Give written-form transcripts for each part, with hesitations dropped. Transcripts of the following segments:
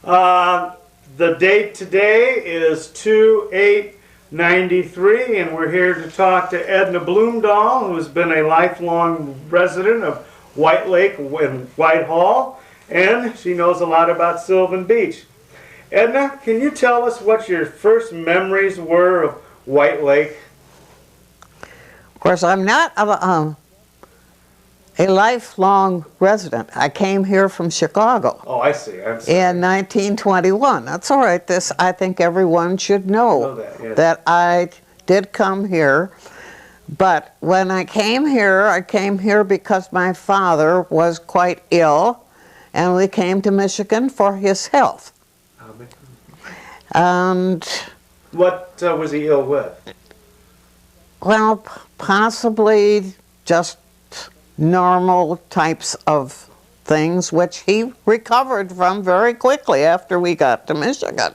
The date today is 2/8/93, and we're here to talk to Edna Bloomdahl, who has been a lifelong resident of White Lake and Whitehall, and she knows a lot about Sylvan Beach. Edna, can you tell us what your first memories were of White Lake? Of course, I'm not a lifelong resident. I came here from Chicago. Oh, I see. I'm sorry. In 1921. That's all right. This, I think everyone should know that, yes. that I did come here. But when I came here because my father was quite ill, and we came to Michigan for his health. And what was he ill with? well, possibly just normal types of things, which he recovered from very quickly after we got to Michigan.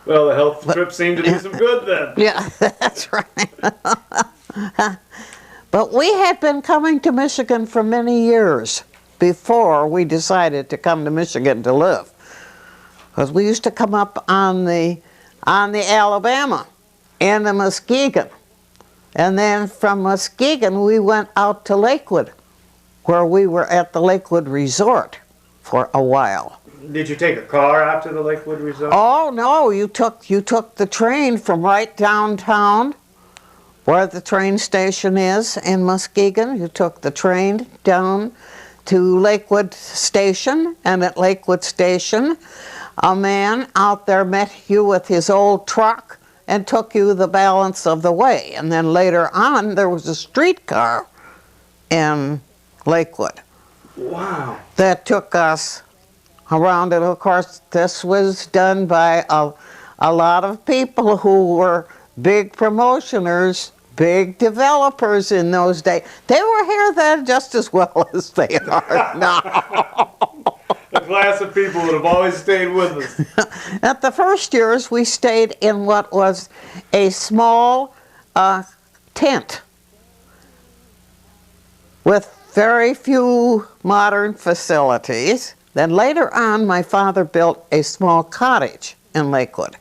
Well, the health trip seemed to do some good then. Yeah, that's right. But we had been coming to Michigan for many years before we decided to come to Michigan to live. Because we used to come up on the Alabama and the Muskegon. And then from Muskegon we went out to Lakewood, where we were at the Lakewood Resort for a while. Did you take a car out to the Lakewood Resort? Oh no, you took the train from right downtown, where the train station is in Muskegon. You took the train down to Lakewood Station, and at Lakewood Station, a man out there met you with his old truck and took you the balance of the way. And then later on, there was a streetcar in Lakewood. Wow. That took us around. And of course, this was done by a lot of people who were big promotioners, big developers in those days. They were here then just as well as they are now. A class of people that have always stayed with us. At the first years, we stayed in what was a small tent with very few modern facilities. Then later on, my father built a small cottage in Lakewood.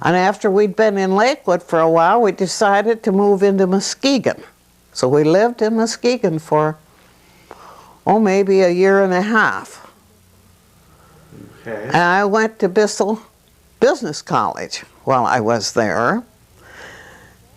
And after we'd been in Lakewood for a while, we decided to move into Muskegon. So we lived in Muskegon for, maybe a year and a half. Okay. And I went to Bissell Business College while I was there.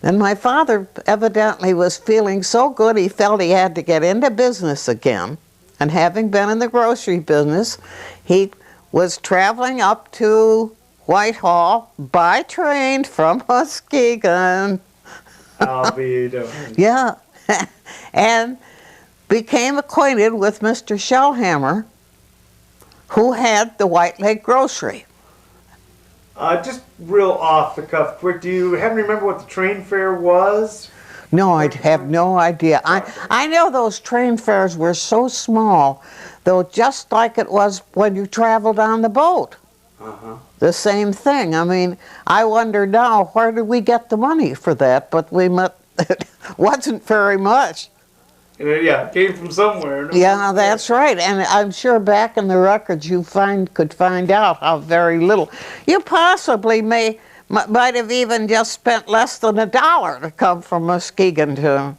And my father evidently was feeling so good he felt he had to get into business again. And having been in the grocery business, he was traveling up to Whitehall by train from Muskegon. I'll be doing. Yeah. And became acquainted with Mr. Shellhammer, who had the White Lake Grocery. Just real off the cuff quick, do you happen to remember what the train fare was? No, I have no idea. I know those train fares were so small, though, just like it was when you traveled on the boat. The same thing. I mean, I wonder now, where did we get the money for that? But it wasn't very much. Yeah, it came from somewhere. No? Yeah, that's right. And I'm sure back in the records you could find out how very little. You possibly might have even just spent less than $1 to come from Muskegon to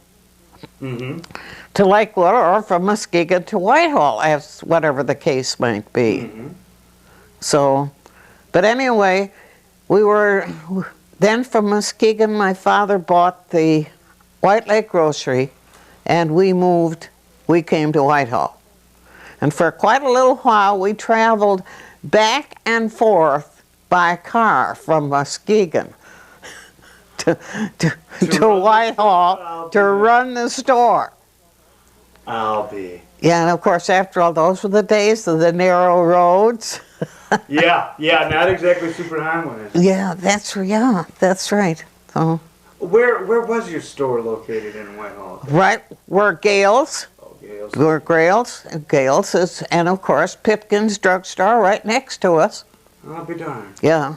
Lakewood, or from Muskegon to Whitehall, as whatever the case might be. So, but anyway, we were then from Muskegon. My father bought the White Lake Grocery, and we came to Whitehall. And for quite a little while, we traveled back and forth by car from Muskegon to Whitehall to run the store. I'll be. Yeah, and of course, after all, those were the days of the narrow roads. yeah, not exactly super highways. Yeah, that's right. So, where was your store located in Whitehall? Right where Gales. Oh, Gales. Where Gales is, and of course PITKINS drugstore right next to us. I'll be darned. Yeah.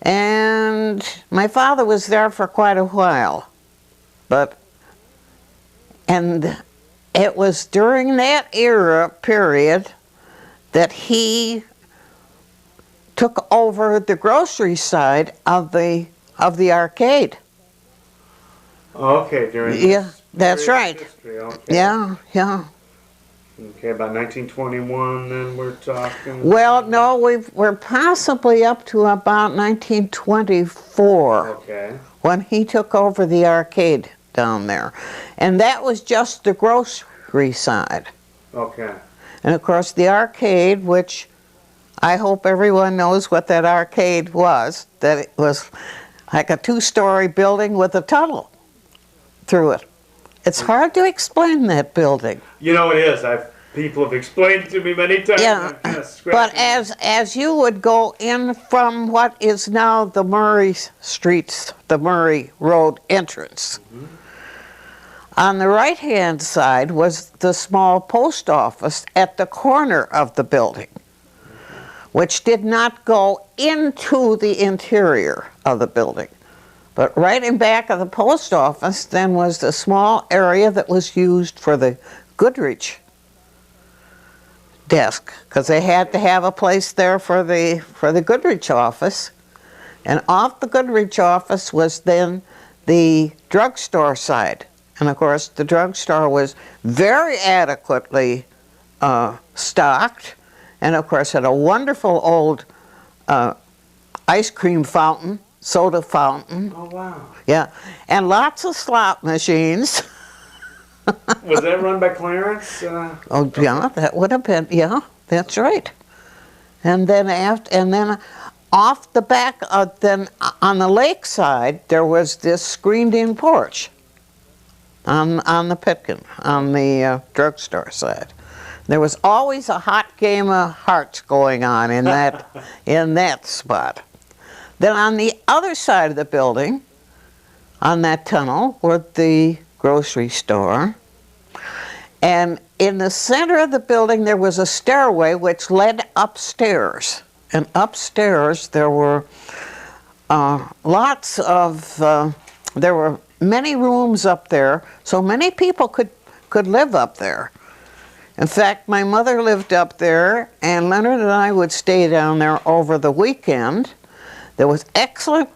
And my father was there for quite a while, and it was during that period that he took over the grocery side of the arcade. Okay, during Yeah, this that's period of right. history, okay. Yeah, yeah. Okay, about 1921 then we're talking. Well, no, we're possibly up to about 1924 Okay. when he took over the arcade down there. And that was just the grocery side. Okay. And of course the arcade, which I hope everyone knows what that arcade was, that it was like a two-story building with a tunnel through it. It's hard to explain that building. You know, it is. People have explained it to me many times. Yeah, but as you would go in from what is now the Murray Street, the Murray Road entrance, on the right-hand side was the small post office at the corner of the building, which did not go into the interior of the building. But right in back of the post office then was the small area that was used for the Goodrich desk, because they had to have a place there for the Goodrich office. And off the Goodrich office was then the drugstore side. And of course the drugstore was very adequately stocked, and of course had a wonderful old ice cream fountain, soda fountain. Oh, wow. Yeah, and lots of slot machines. Was that run by Clarence? Oh, yeah, that would have been, yeah, that's right. And then off the back, then on the lake side, there was this screened-in porch on the Pitkin, on the drugstore side. There was always a hot game of hearts going on in that spot. Then on the other side of the building, on that tunnel, were the grocery store. And in the center of the building there was a stairway which led upstairs. And upstairs there were there were many rooms up there, so many people could live up there. In fact, my mother lived up there, and Leonard and I would stay down there over the weekend. There was excellent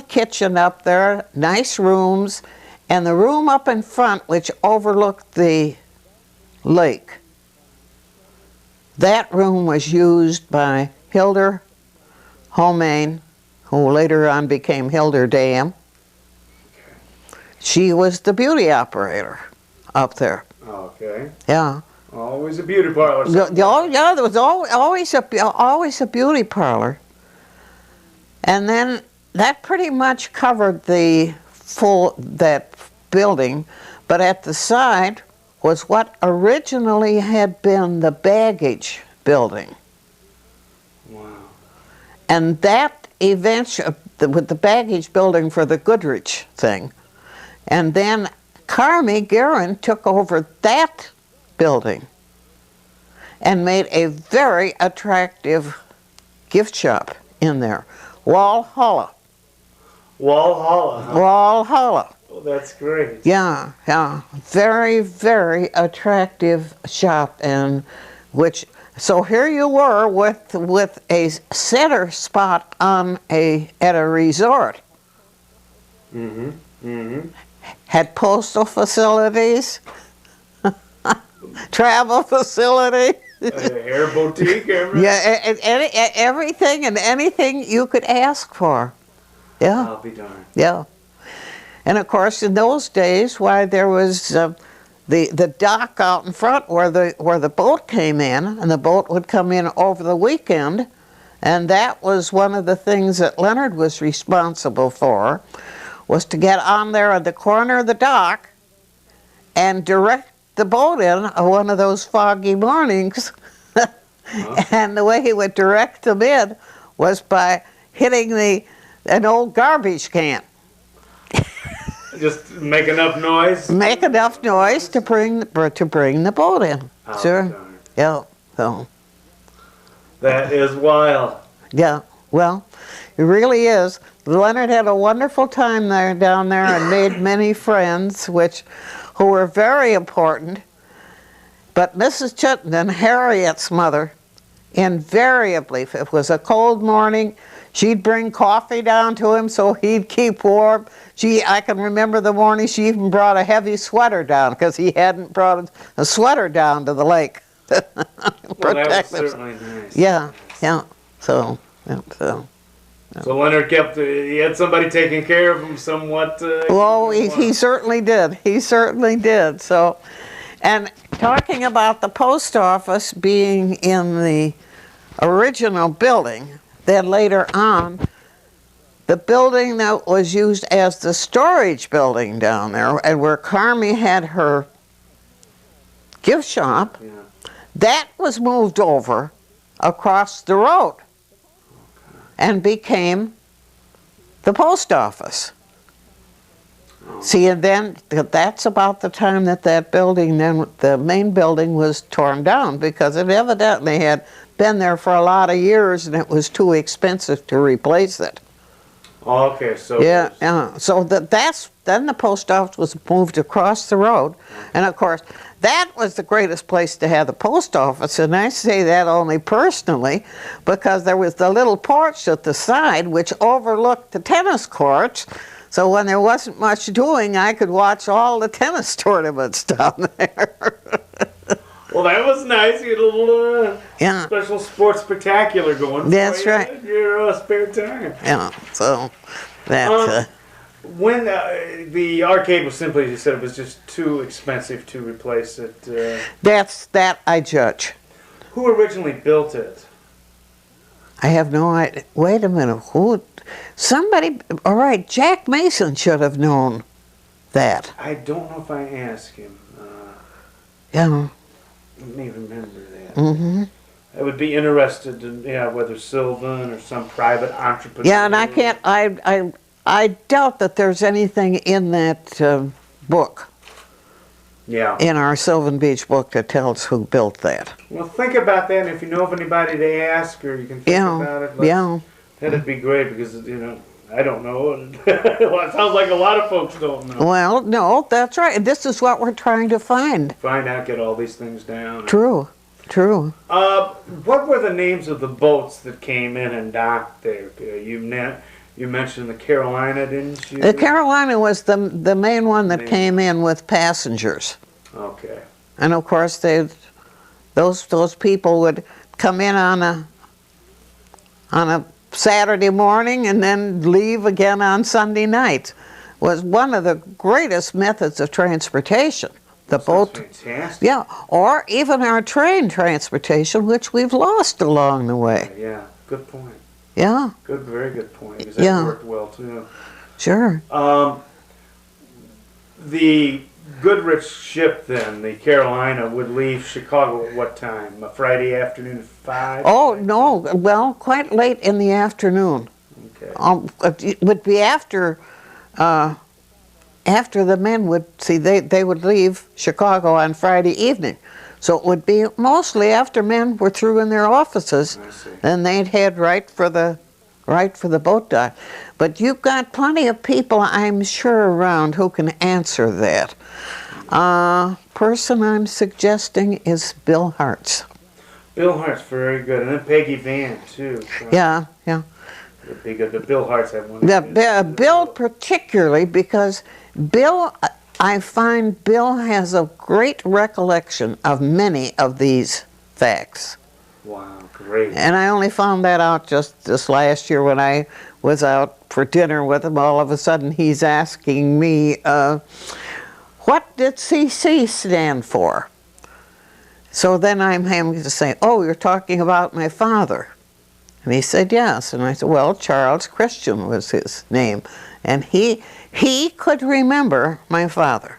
kitchen up there, nice rooms, and the room up in front, which overlooked the lake, that room was used by Hilda Homane, who later on became Hilda Dam. She was the beauty operator up there. Okay. Yeah. Always a beauty parlor. Oh, yeah, there was always a beauty parlor. And then that pretty much covered that building, but at the side was what originally had been the baggage building. Wow. And that eventually, with the baggage building for the Goodrich thing, and then Carmi Guerin took over that building and made a very attractive gift shop in there. Walhalla. Walhalla. Huh? Walhalla. Oh, that's great. Yeah, yeah. Very, very attractive shop, and so here you were with a center spot at a resort. Mm-hmm. Mm-hmm. Had postal facilities, travel facility. Hair boutique, everything. Yeah, everything and anything you could ask for. Yeah. I'll be darned. Yeah. And of course, in those days, why there was the dock out in front where the boat came in, and the boat would come in over the weekend, and that was one of the things that Leonard was responsible for, was to get on there at the corner of the dock and direct the boat in on one of those foggy mornings. And the way he would direct them in was by hitting an old garbage can. Just make enough noise? Make enough noise to bring the boat in. Oh, Sure. darn. Yeah. So. That is wild. Yeah. Well, it really is. Leonard had a wonderful time down there and made many friends, who were very important. But Mrs. Chittenden, Harriet's mother, invariably, if it was a cold morning, she'd bring coffee down to him so he'd keep warm. I can remember the morning she even brought a heavy sweater down because he hadn't brought a sweater down to the lake. Well, that was certainly nice. Yeah, yeah. So, yeah, so. So Leonard he had somebody taking care of him somewhat. Well, he certainly did. He certainly did. So, and talking about the post office being in the original building, then later on, the building that was used as the storage building down there, and where Carmi had her gift shop, Yeah. that was moved over across the road and became the post office. Oh. See, and then that's about the time that that building, then the main building was torn down because it evidently had been there for a lot of years and it was too expensive to replace it. Oh, okay, so Yeah, yeah. So then the post office was moved across the road, and of course that was the greatest place to have the post office, and I say that only personally because there was the little porch at the side which overlooked the tennis courts. So when there wasn't much doing, I could watch all the tennis tournaments down there. Well, that was nice. You had a little Yeah. special sports spectacular going. That's for you right. in your spare time. Yeah, so that. When the arcade was simply, as you said, it was just too expensive to replace it. That I judge. Who originally built it? I have no idea. Wait a minute. Who? Somebody. All right. Jack Mason should have known that. I don't know if I asked him. Yeah. Let me remember that. Mm-hmm. I would be interested in, whether Sylvan or some private entrepreneur. Yeah, and I can't. I doubt that there's anything in that book. Yeah. In our Sylvan Beach book that tells who built that. Well, think about that, and if you know of anybody to ask, or you can think about it. Yeah. That'd be great because I don't know. Well, it sounds like a lot of folks don't know. Well, no, that's right. And this is what we're trying to find. Find out, get all these things down. True. True. What were the names of the boats that came in and docked there? You mentioned the Carolina, didn't you? The Carolina was the main one that came in with passengers. Okay. And of course, those people would come in on a Saturday morning and then leave again on Sunday night. Was one of the greatest methods of transportation. The boat. Fantastic. Yeah, or even our train transportation, which we've lost along the way. Yeah, good point. Yeah. Good, very good point. Because that worked well too. Sure. The Goodrich ship then, the Carolina, would leave Chicago at what time? A Friday afternoon at 5? Oh, no. Well, quite late in the afternoon. Okay. It would be after the men would, see, they would leave Chicago on Friday evening. So it would be mostly after men were through in their offices, and they'd head right for the boat dock. But you've got plenty of people, I'm sure, around who can answer that. Person I'm suggesting is Bill Hartz. Bill Hart's very good, and then Peggy Van too. So Yeah, yeah. it'd be good. The Bill Hart's have one. Bill particularly, because Bill, I find Bill has a great recollection of many of these facts. Wow, great. And I only found that out just this last year when I was out for dinner with him. All of a sudden he's asking me, what did CC stand for? So then I'm having to say, oh, you're talking about my father. And he said, yes. And I said, well, Charles Christian was his name. And he could remember my father.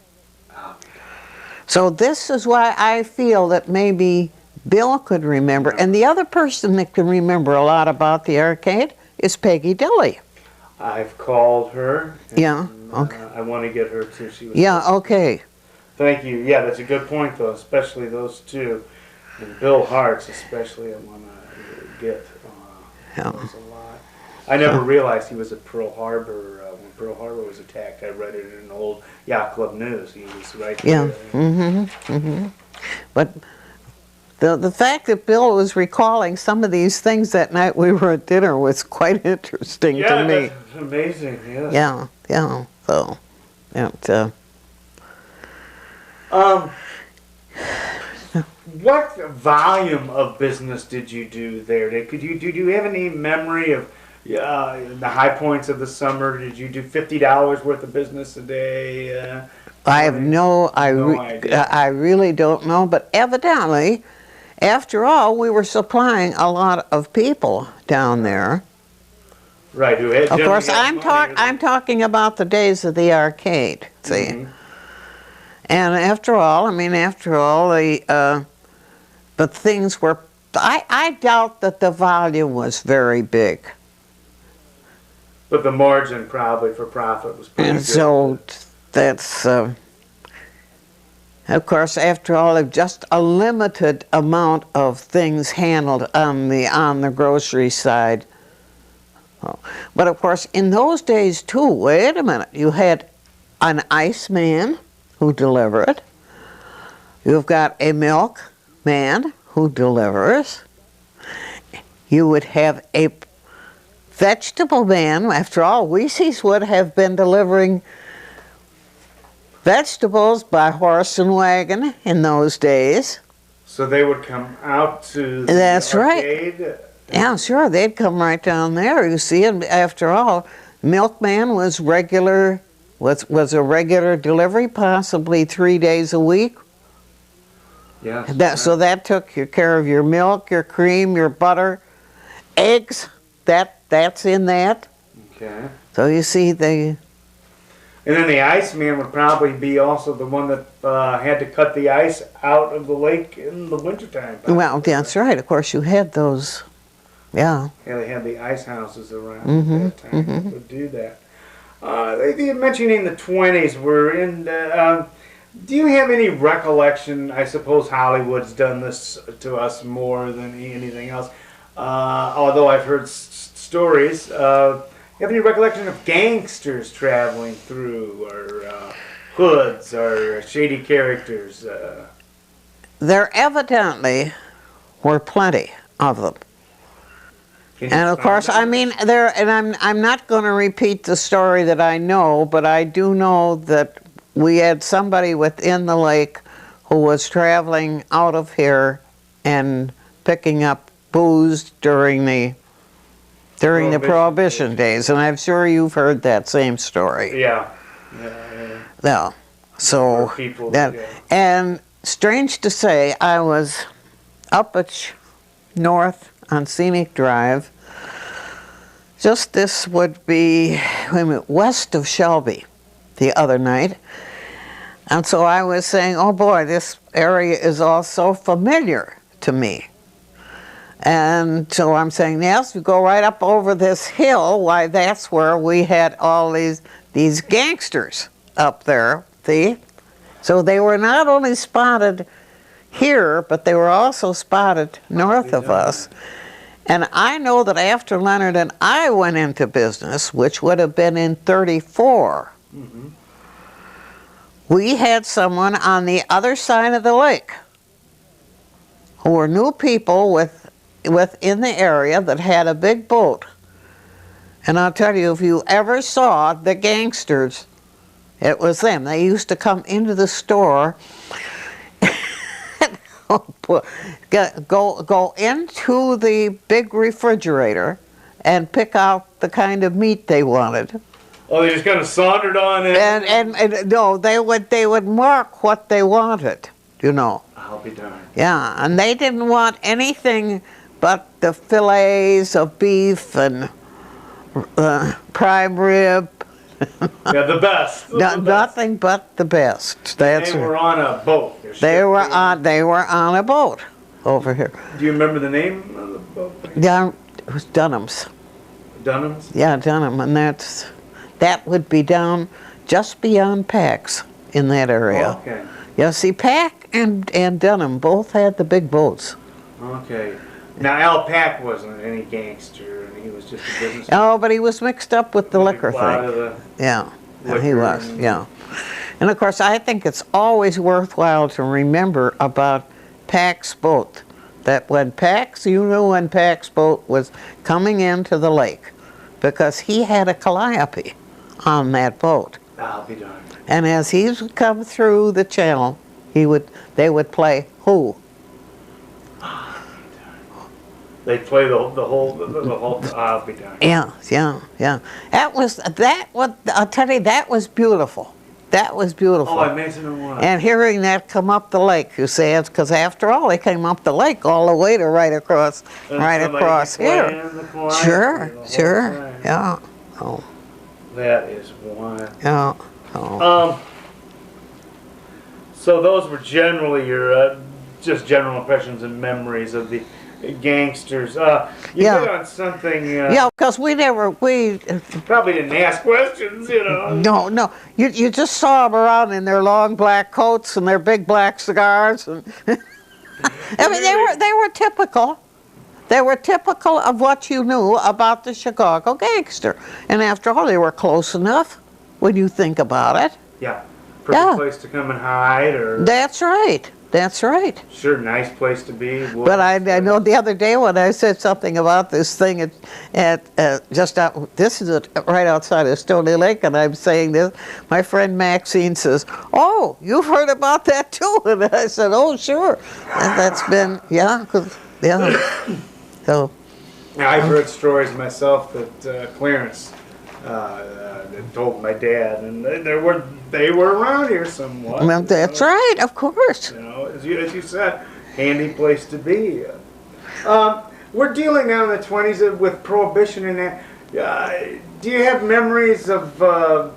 So this is why I feel that maybe Bill could remember. And the other person that can remember a lot about the arcade is Peggy Dilley. I've called her. And, Yeah, okay. I want to get her too. She was Okay. Thank you. Yeah, that's a good point, though, especially those two. And Bill Hart's especially, I want to get Yeah. those a lot. I never realized he was at Pearl Harbor. When Pearl Harbor was attacked, I read it in an old Yacht Club News. He was right there. Yeah. But the fact that Bill was recalling some of these things that night we were at dinner was quite interesting to me. Yeah, that's amazing, yes. Yeah, yeah, so, it, what volume of business did you do there? Do you have any memory of the high points of the summer? Did you do $50 worth of business a day? I have no idea. I really don't know, but evidently, after all, we were supplying a lot of people down there. Right. Who had Of course, I'm talking about the days of the arcade. See, and after all, but things were. I doubt that the volume was very big. But the margin probably for profit was pretty and good. So that's. Of course, after all, just a limited amount of things handled on the grocery side. Oh. But of course, in those days too, wait a minute, you had an iceman who delivered. You've got a milkman who delivers. You would have a vegetable man. After all, Weese's would have been delivering vegetables by horse and wagon in those days. So they would come out to the That's arcade? Right. Yeah, sure. They'd come right down there, you see. And after all, milkman was regular, was a regular delivery, possibly 3 days a week. Yes. So that took care of your milk, your cream, your butter, eggs. That's in that. Okay. So you see, they. And then the iceman would probably be also the one that had to cut the ice out of the lake in the wintertime. Well, that's right. Of course, you had those. Yeah. Yeah, they had the ice houses around at that time that would do that. They mentioned in the 20s, we're in. Do you have any recollection? I suppose Hollywood's done this to us more than anything else. Although I've heard stories. You have any recollection of gangsters traveling through, or hoods, or shady characters? There evidently were plenty of them. And of course, I mean, I'm not going to repeat the story that I know, but I do know that we had somebody within the lake who was traveling out of here and picking up booze during the Prohibition days, and I'm sure you've heard that same story. Yeah. Yeah. So and strange to say, I was up at north on Scenic Drive. Just this would be west of Shelby the other night. And so I was saying, oh boy, this area is all so familiar to me. And so I'm saying, yes, you go right up over this hill, why that's where we had all these gangsters up there, see? So they were not only spotted here, but they were also spotted north of us. And I know that after Leonard and I went into business, which would have been in '34, we had someone on the other side of the lake who were new people within the area that had a big boat. And I'll tell you, if you ever saw the gangsters, it was them. They used to come into the store go into the big refrigerator and pick out the kind of meat they wanted. Oh, they just kind of sauntered on it? And no, they would mark what they wanted, you know. I'll be darned. Yeah, and they didn't want anything but the fillets of beef and prime rib. Yeah, the best. Nothing but the best. They were on a boat. They were on a boat over here. Do you remember the name of the boat? Yeah, it was Dunham's. Dunham's? Yeah, Dunham, and that would be down just beyond Pax in that area. Oh, okay. Yeah, see, Pack and Dunham both had the big boats. Okay. Now, Al Pack wasn't any gangster, and he was just a businessman. Oh, but he was mixed up with the liquor thing. Yeah, he was, yeah. And of course, I think it's always worthwhile to remember about Pack's boat. that when Pax, you knew when Pax's boat was coming into the lake, because he had a calliope on that boat. I'll be darned. And as he would come through the channel, they would play Who. They play the whole. I'll be darned. Yeah. I'll tell you, that was beautiful. That was beautiful. Oh, I imagine it was. And hearing that come up the lake, you see, it's because after all, they came up the lake all the way to right across here. Sure. Yeah. Oh. That is one. Yeah. Oh. So those were generally your just general impressions and memories of the gangsters. You hit on something. Yeah, because we probably didn't ask questions, you know. No. You just saw them around in their long black coats and their big black cigars. And I mean, they were typical. They were typical of what you knew about the Chicago gangster. And after all, they were close enough when you think about it. Yeah. Perfect place to come and hide, or. That's right. That's right. Sure, nice place to be. But I know the other day when I said something about this thing this is right outside of Stony Lake, and I'm saying this, my friend Maxine says, "Oh, you've heard about that too?" And I said, "Oh, sure." And that's been, So. Now, I've heard stories myself that Clarence told my dad, and they were around here somewhat. Well, that's right, of course. You know, as you said, handy place to be. We're dealing now in the 20s with Prohibition and that. Do you have memories of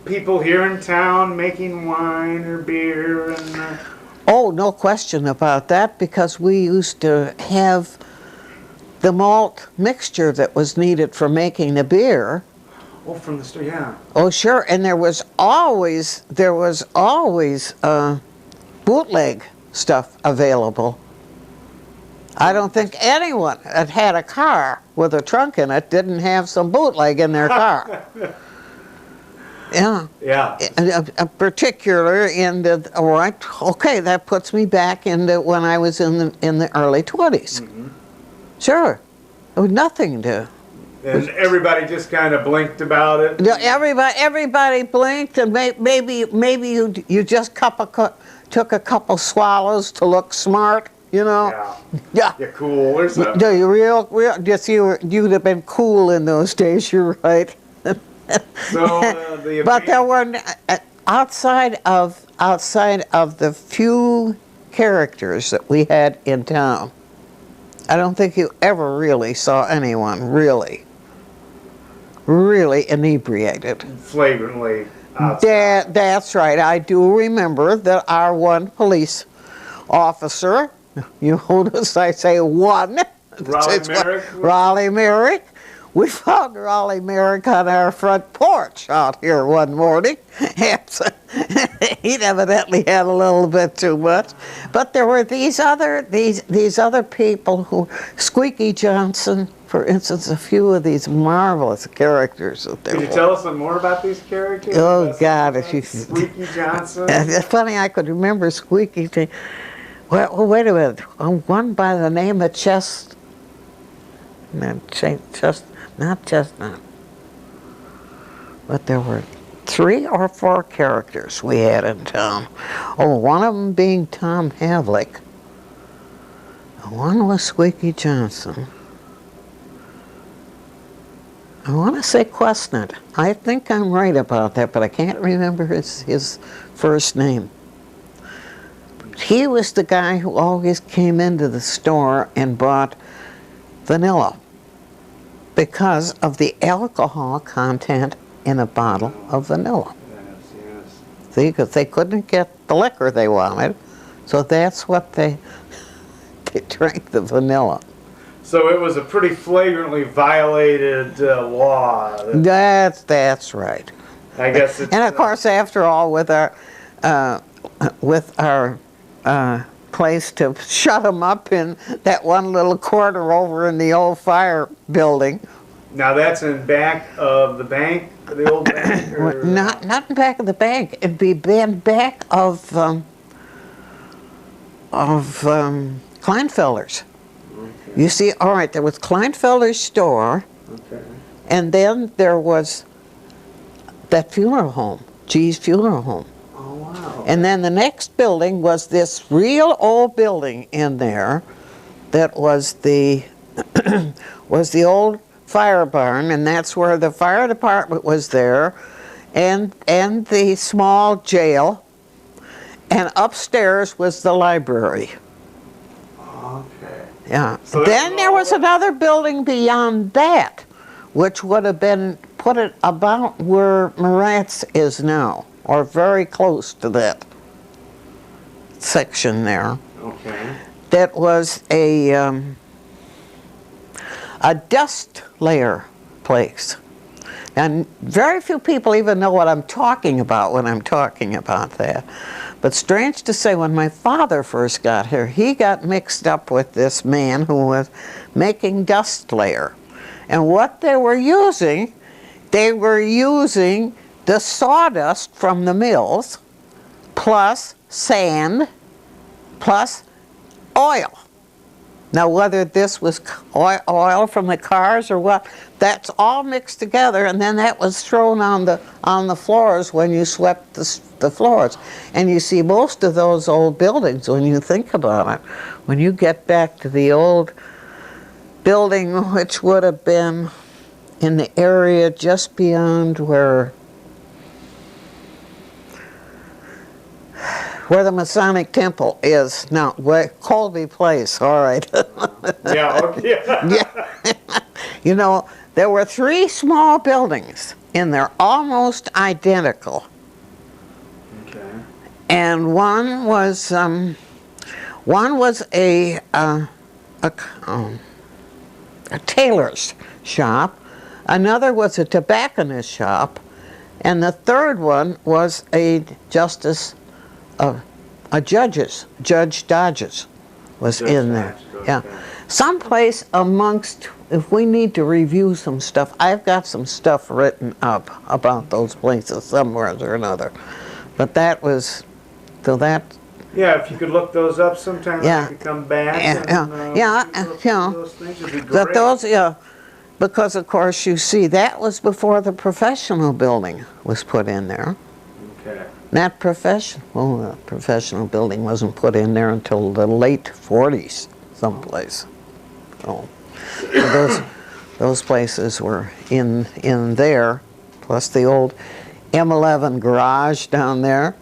people here in town making wine or beer? And Oh, no question about that, because we used to have the malt mixture that was needed for making the beer. Oh, from the store, yeah. Oh, sure, and there was always bootleg stuff available. I don't think anyone that had a car with a trunk in it didn't have some bootleg in their car. Yeah. Particular in the, all right, okay, that puts me back into when I was in the early 20s. Mm-hmm. Sure, there was nothing to. And everybody just kind of blinked about it. Yeah, everybody blinked, and maybe you just took a couple swallows to look smart, you know. Yeah. You're cool or something. Do you real? Just you'd have been cool in those days. You're right. So but there were outside of the few characters that we had in town, I don't think you ever really saw anyone really inebriated. Flagrantly outside. That's right. I do remember that our one police officer, you notice I say one. Raleigh Merrick. We found Raleigh Merrick on our front porch out here one morning. He'd evidently had a little bit too much. But there were these other people who, Squeaky Johnson, for instance, a few of these marvelous characters that there were. Could you tell us some more about these characters? Oh, God, if you... Squeaky Johnson? It's funny I could remember Squeaky. Well, wait a minute. One by the name of not Chestnut. But there were 3 or 4 characters we had in town. Oh, one of them being Tom Havlick. One was Squeaky Johnson. I want to say Questnut. I think I'm right about that, but I can't remember his first name. He was the guy who always came into the store and bought vanilla because of the alcohol content in a bottle of vanilla. Yes. See, because they couldn't get the liquor they wanted, so that's what they drank, the vanilla. So it was a pretty flagrantly violated law. That's right. I guess it's... And of course, after all, with our place to shut them up in that one little corner over in the old fire building. Now that's in back of the bank, the old bank? Or? Not in back of the bank. It'd be in back of Kleinfelder's. Okay. You see, all right, there was Kleinfelder's store, Okay. and then there was that funeral home, G's Funeral Home. Oh, wow. And then the next building was this real old building in there that was the was the old fire barn, and that's where the fire department was there, and the small jail, and upstairs was the library. Okay. Yeah. So Then there was another building beyond that, which would have been put it about where Morat's is now, or very close to that section there. Okay. That was a dust layer place. And very few people even know what I'm talking about when I'm talking about that. But strange to say, when my father first got here, he got mixed up with this man who was making dust layer. And what they were using the sawdust from the mills, plus sand, plus oil. Now, whether this was oil from the cars or what, that's all mixed together, and then that was thrown on the floors when you swept the floors. And you see most of those old buildings, when you think about it, when you get back to the old building, which would have been in the area just beyond where the Masonic Temple is now, Colby Place, all right. Yeah, okay. Yeah. You know, there were 3 small buildings in there, almost identical. Okay. And one was a tailor's shop, another was a tobacconist's shop, and the third one was a Judge Dodge's was in there. Dodge, Yeah. okay. Someplace amongst, if we need to review some stuff, I've got some stuff written up about those places somewhere or another. But that was, so that. Yeah, if you could look those up sometime, Yeah. I could come back. Yeah, Those things would be great. But those, yeah, because of course you see, that was before the professional building was put in there. Okay. That professional building wasn't put in there until the late 40s, someplace. So those places were in there, plus the old M11 garage down there.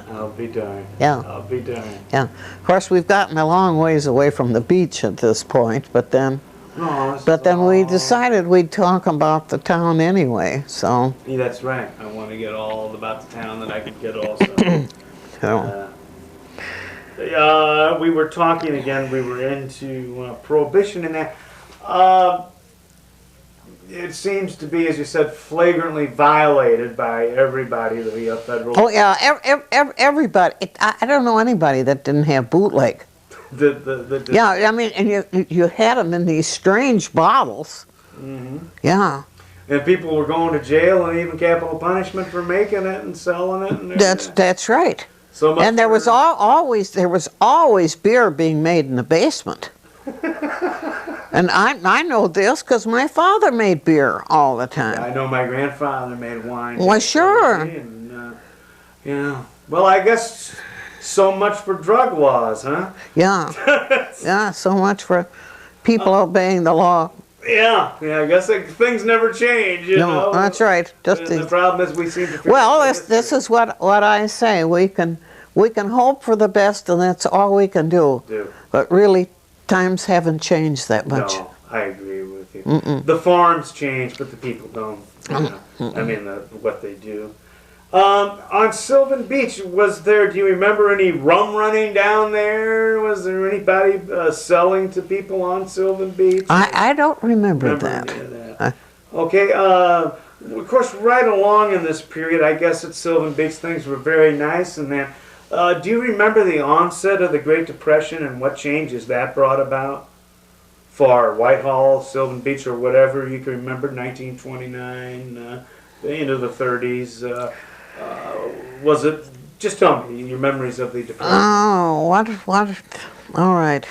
I'll be darned. Yeah. I'll be darned. Yeah. Of course, we've gotten a long ways away from the beach at this point, but then we decided we'd talk about the town anyway, so. Yeah, that's right. I want to get all about the town that I could get also. We were talking again, we were into Prohibition and that. It seems to be, as you said, flagrantly violated by everybody, the federal. Oh yeah, everybody. I don't know anybody that didn't have bootleg. Yeah, I mean, and you had them in these strange bottles. Mm-hmm. Yeah. And people were going to jail and even capital punishment for making it and selling it. And that's right. So much and there was always beer being made in the basement. And I know this because my father made beer all the time. I know my grandfather made wine. Well, sure. And, yeah. Well, I guess so much for drug laws, huh? Yeah. Yeah, so much for people obeying the law. Yeah. I guess things never change, you know. That's right. The problem is we seem to. Well, this is what I say. We can hope for the best, and that's all we can do. But really, times haven't changed that much. No, I agree with you. The farms change, but the people don't. I mean, what they do. On Sylvan Beach, do you remember any rum running down there? Was there anybody selling to people on Sylvan Beach? I don't remember Any that. of that? Okay, of course, right along in this period, I guess at Sylvan Beach, things were very nice and that. Do you remember the onset of the Great Depression and what changes that brought about for Whitehall, Sylvan Beach, or whatever you can remember, 1929, the end of the 30s? Just tell me your memories of the Depression. Oh, what, all right.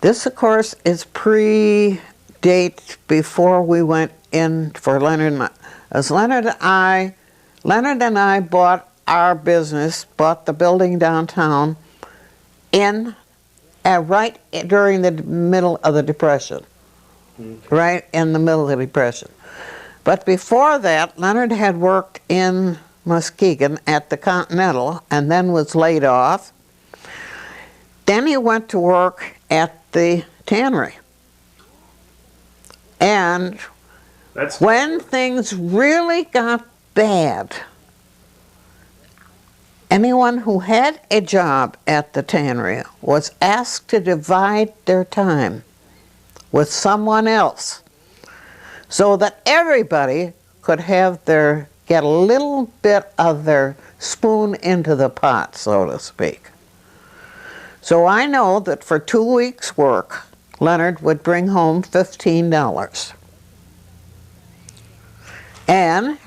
This, of course, is pre-date before we went in for Leonard and I. As Leonard and I bought our business, bought the building downtown right during the middle of the Depression. Okay. Right in the middle of the Depression. But before that, Leonard had worked in Muskegon at the Continental and then was laid off. Then he went to work at the tannery. And when things really got bad, anyone who had a job at the tannery was asked to divide their time with someone else so that everybody could get a little bit of their spoon into the pot, so to speak. So I know that for 2 weeks' work, Leonard would bring home $15. And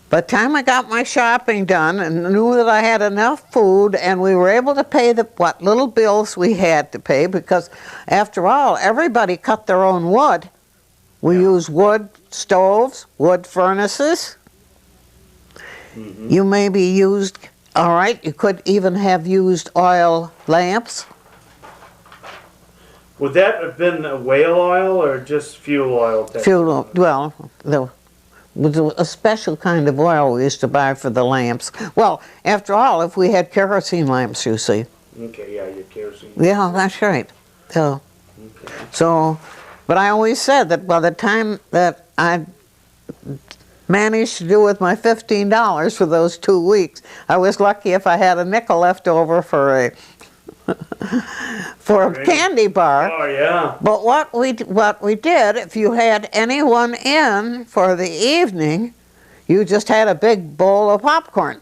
by the time I got my shopping done and knew that I had enough food and we were able to pay what little bills we had to pay, because after all, everybody cut their own wood. We used wood stoves, wood furnaces. Mm-hmm. You maybe used, all right, you could even have used oil lamps. Would that have been a whale oil or just fuel oil? Fuel, well, it was a special kind of oil we used to buy for the lamps. Well, after all, if we had kerosene lamps, you see. Okay, yeah, your kerosene. Yeah, that's right. So, but I always said that by the time that I managed to do with my $15 for those 2 weeks, I was lucky if I had a nickel left over for a candy bar. Oh yeah. But what we did, if you had anyone in for the evening, you just had a big bowl of popcorn.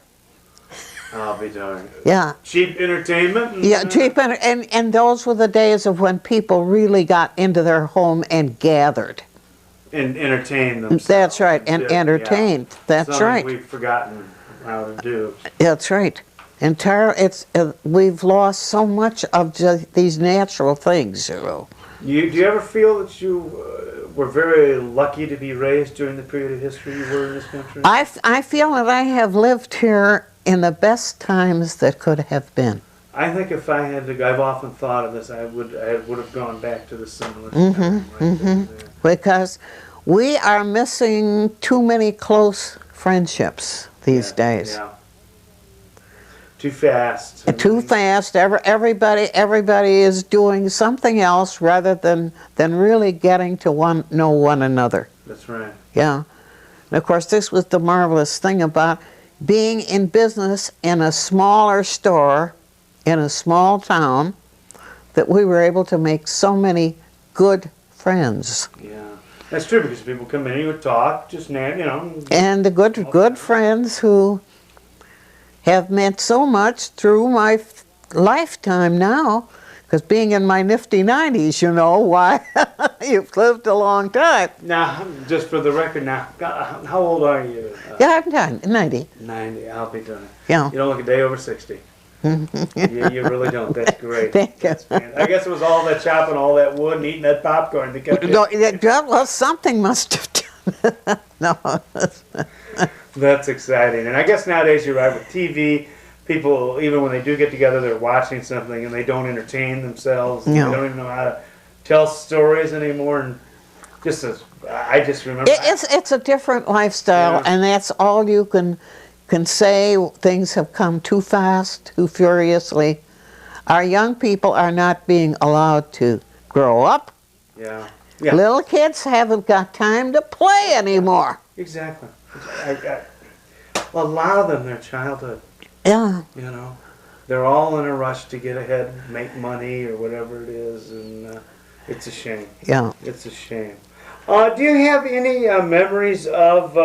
I'll be darned. Yeah. Cheap entertainment? Yeah, cheap and those were the days of when people really got into their home and gathered. And entertained themselves. That's right, and entertained. Yeah. That's something right. We've forgotten how to do. That's right. We've lost so much of just these natural things, you know. Do you ever feel that you were very lucky to be raised during the period of history you were in this country? I feel that I have lived here in the best times that could have been. I think if I had to, I've often thought of this, I would have gone back to the similar time. Right there. Because we are missing too many close friendships these days. Yeah. Too fast. Too fast. Everybody is doing something else rather than really getting to know one another. That's right. Yeah. And of course, this was the marvelous thing about being in business in a smaller store in a small town, that we were able to make so many good friends. Yeah, that's true, because people come in, you would talk, just, you know. And the good friends who have meant so much through my lifetime now, because being in my nifty 90s, you know, why, you've lived a long time. Now, just for the record now, how old are you? Yeah, I'm 90. 90, I'll be done. Yeah. You don't look a day over 60. You really don't. That's great. Thank you. I guess it was all that chopping, all that wood, and eating that popcorn that kept it. Well, something must have done. No. That's exciting. And I guess nowadays you're right, with TV, people, even when they do get together, they're watching something and they don't entertain themselves. No. They don't even know how to tell stories anymore. And I just remember. It's a different lifestyle, yeah. And that's all you can say. Things have come too fast, too furiously. Our young people are not being allowed to grow up. Yeah. Little kids haven't got time to play anymore. Exactly. A lot of them, their childhood. Yeah. You know, they're all in a rush to get ahead, make money, or whatever it is, and it's a shame. Yeah. It's a shame. Do you have any memories of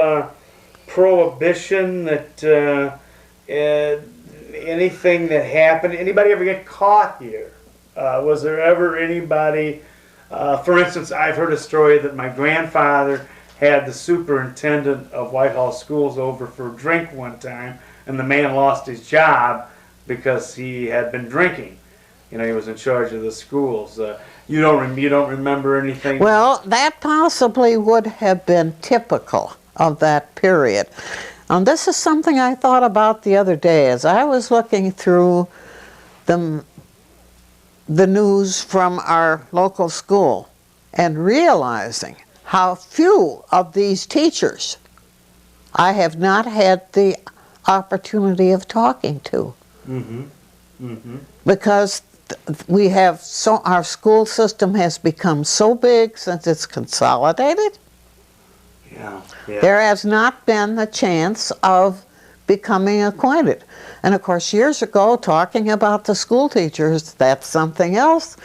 Prohibition, that anything that happened? Anybody ever get caught here? Was there ever anybody, for instance, I've heard a story that my grandfather had the superintendent of Whitehall schools over for a drink one time, and the man lost his job because he had been drinking. You know, he was in charge of the schools. You don't remember anything? Well, that possibly would have been typical of that period. This is something I thought about the other day as I was looking through the news from our local school and realizing how few of these teachers I have not had the opportunity of talking to. Mm-hmm. Mm-hmm. Because we have our school system has become so big since it's consolidated. Yeah. There has not been the chance of becoming acquainted. And of course, years ago, talking about the school teachers, that's something else.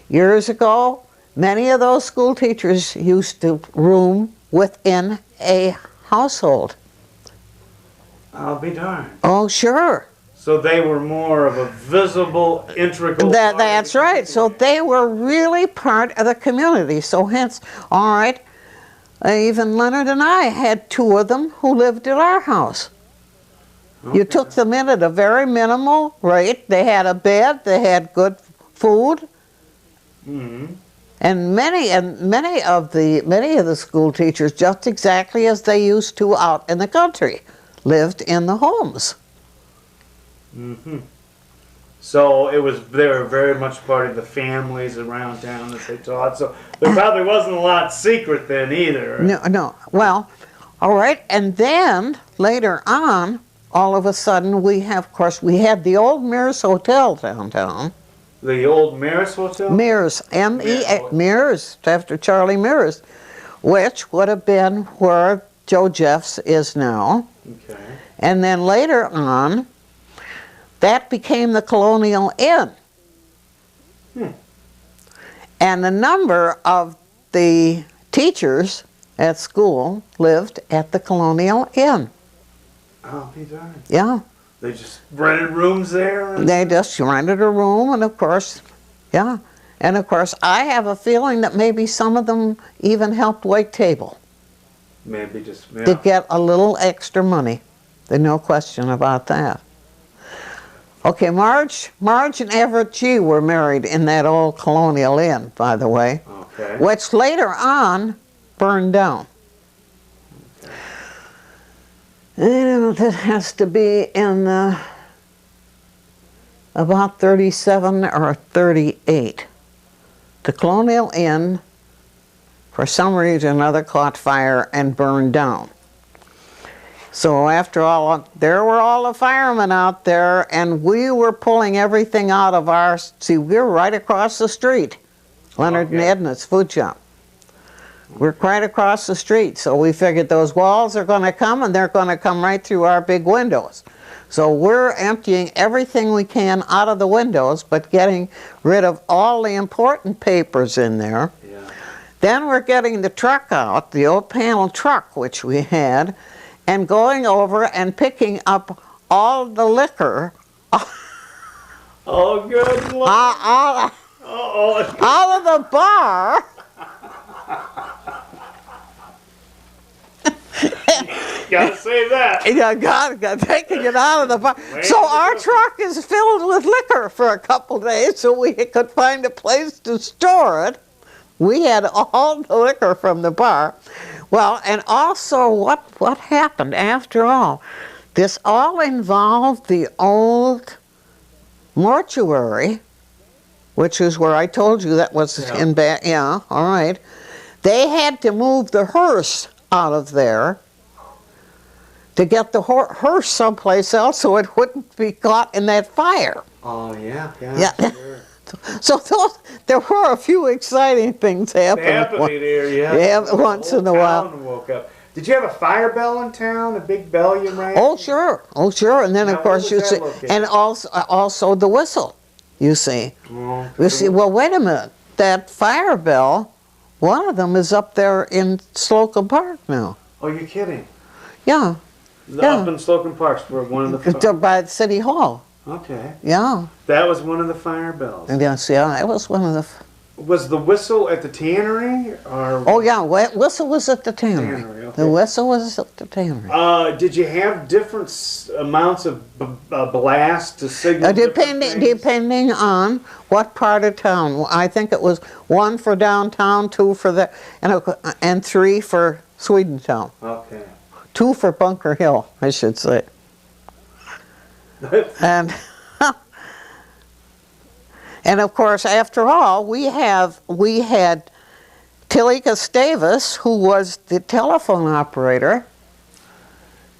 Years ago, many of those school teachers used to room within a household. I'll be darned. Oh, sure. So they were more of a visible, integral part. That's right. So they were really part of the community. So hence, all right, even Leonard and I had two of them who lived at our house. Okay. You took them in at a very minimal rate. They had a bed. They had good food. Mm-hmm. And many of the school teachers, just exactly as they used to out in the country, lived in the homes. Mm-hmm. So they were very much part of the families around town that they taught. So there probably wasn't a lot secret then either. No. Well, all right. And then later on, all of a sudden, we had the old Mears Hotel downtown. The old Mears Hotel? Mears, M-E-A, Mears, after Charlie Mears, which would have been where Joe Jeffs is now. Okay. And then later on, that became the Colonial Inn. And a number of the teachers at school lived at the Colonial Inn. Oh, be darned. Yeah. They just rented rooms there? They just rented a room, and of course, yeah. And of course, I have a feeling that maybe some of them even helped wait table. Maybe just, yeah. To get a little extra money. There's no question about that. Okay, Marge and Everett G. were married in that old Colonial Inn, by the way, okay. Which later on burned down. Okay. And it has to be in about 37 or 38. The Colonial Inn, for some reason or another, caught fire and burned down. So after all, there were all the firemen out there, and we were pulling everything out of our, see, we were right across the street, Leonard and Edna's food shop. We're right across the street, so we figured those walls are going to come, and they're going to come right through our big windows. So we're emptying everything we can out of the windows, but getting rid of all the important papers in there. Yeah. Then we're getting the truck out, the old panel truck, which we had, and going over and picking up all the liquor. Oh, good Lord. Out of the bar. Gotta say that. Yeah, got taking it out of the bar. So our truck is filled with liquor for a couple days so we could find a place to store it. We had all the liquor from the bar. Well, and also what happened after all? This all involved the old mortuary, which is where I told you that was in back. Yeah, all right. They had to move the hearse out of there to get the hearse someplace else so it wouldn't be caught in that fire. Oh, yeah. Sure. So there were a few exciting things happening there, yeah. Once in a while. Woke up. Did you have a fire bell in town? A big bell you rang? Oh, sure. And then, of course, you see, and also the whistle, you see. Oh, you see, well, wait a minute. That fire bell, one of them is up there in Slocum Park now. Oh, you're kidding? Yeah. Up in Slocum Park, where one of the... By City Hall. Okay. Yeah. That was one of the fire bells. Yes, yeah, it was one of the... Was the whistle at the tannery? Or Oh yeah, whistle was at the tannery. Tannery, okay. The whistle was at the tannery. Did you have different amounts of blast to signal? different things? Depending on what part of town. I think it was 1 for downtown, 2 for the, and 3 for Swedentown. Okay. 2 for Bunker Hill, I should say. And and of course, after all, we had Tilly Gustavus, who was the telephone operator,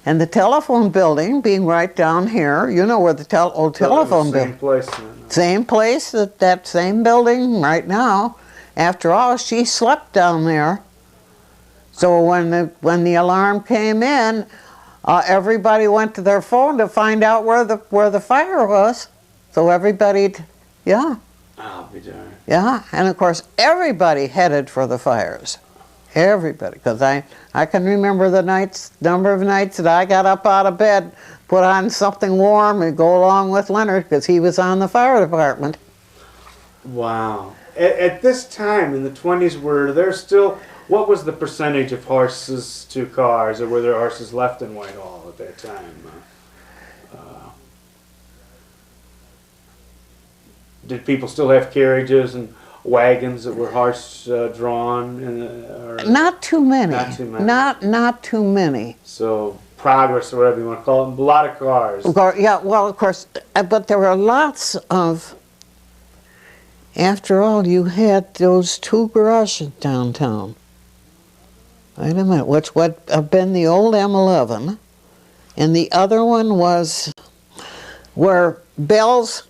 and the telephone building being right down here. You know where the old telephone building. Same place. Same place, that same building right now. After all, she slept down there. So when the alarm came in, everybody went to their phone to find out where the fire was. So everybody, yeah. I'll be darned. Yeah, and of course everybody headed for the fires. Everybody, because I can remember the number of nights that I got up out of bed, put on something warm, and go along with Leonard because he was on the fire department. Wow. At this time in the 20s, were there still, what was the percentage of horses to cars, or were there horses left in Whitehall at that time? Did people still have carriages and wagons that were horse drawn? Not too many. Not too many. Not too many. So progress, or whatever you want to call it, a lot of cars. Yeah, well, of course, but there were lots of. After all, you had those 2 garages downtown. Wait a minute, which would have been the old M11, and the other one was where Bell's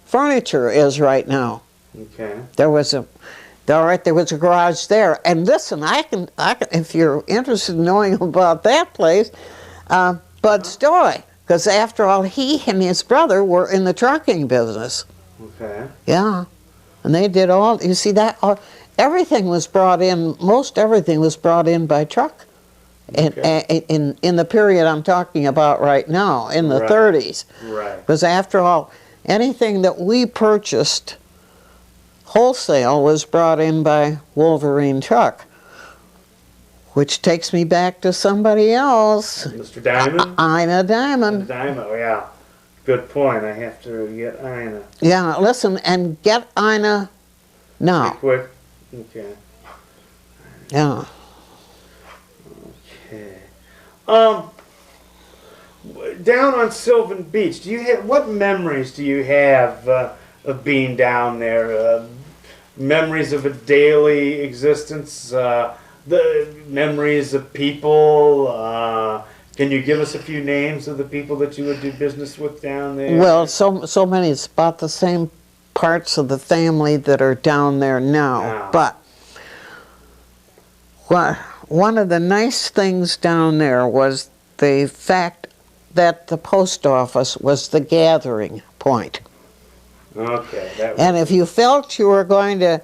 Furniture is right now. Okay. There was a garage there. And listen, I can if you're interested in knowing about that place, Bud Stoy, because after all, he and his brother were in the trucking business. Okay. Yeah, and they did all. You see that everything was brought in. Most everything was brought in by truck. Okay. In the period I'm talking about right now, in the 30s. Right. Because after all, anything that we purchased wholesale was brought in by Wolverine Truck, which takes me back to somebody else. Mr. Diamond? Ina Diamond. Diamond, yeah. Good point. I have to get Ina. Yeah, listen, and get Ina now. Be quick. Okay. Yeah. Okay. Down on Sylvan Beach, what memories do you have of being down there? Memories of a daily existence, the memories of people. Can you give us a few names of the people that you would do business with down there? Well, so many. It's about the same parts of the family that are down there now. But one of the nice things down there was the fact that the post office was the gathering point. Okay. And if you felt you were going to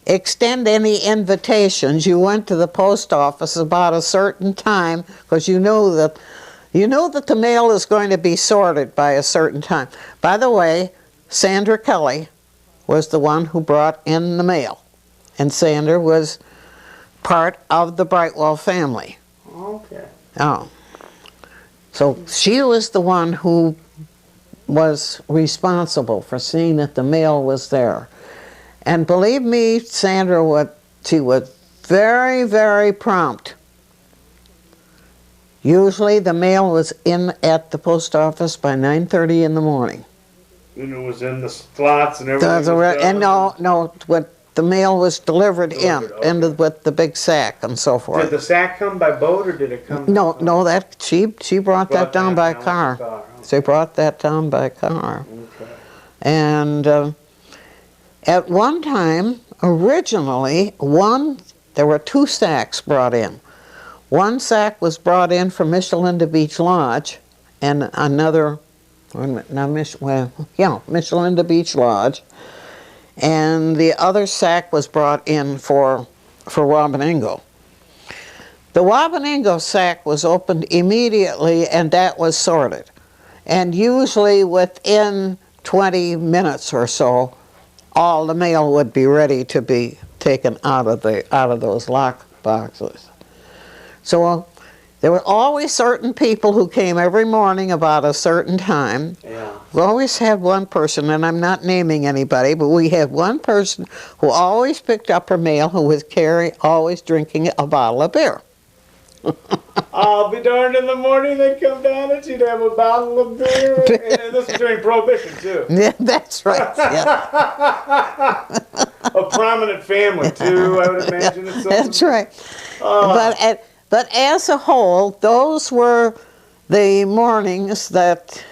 extend any invitations, you went to the post office about a certain time, because you know that the mail is going to be sorted by a certain time. By the way, Sandra Kelly was the one who brought in the mail, and Sandra was part of the Brightwell family. Okay. Oh. So she was the one who was responsible for seeing that the mail was there. And believe me, Sandra, she was very, very prompt. Usually the mail was in at the post office by 9:30 in the morning. And it was in the slots and everything? And no, the mail was delivered with the big sack and so forth. Did the sack come by boat, or did it come? No, that she brought that down by car. She brought that down by car. Okay. And at one time, originally, there were 2 sacks brought in. One sack was brought in from Michelinda Beach Lodge, and another, Michelinda Beach Lodge, and the other sack was brought in for Wabanengo. The Wabanengo sack was opened immediately, and that was sorted. And usually within 20 minutes or so, all the mail would be ready to be taken out of those lock boxes. So there were always certain people who came every morning about a certain time. Yeah. We always had one person, and I'm not naming anybody, but we had one person who always picked up her mail who was always drinking a bottle of beer. I'll be darned, in the morning they'd come down and she'd have a bottle of beer. And this was during Prohibition, too. Yeah, that's right. Yeah. A prominent family, too, I would imagine. That's right. But as a whole, those were the mornings that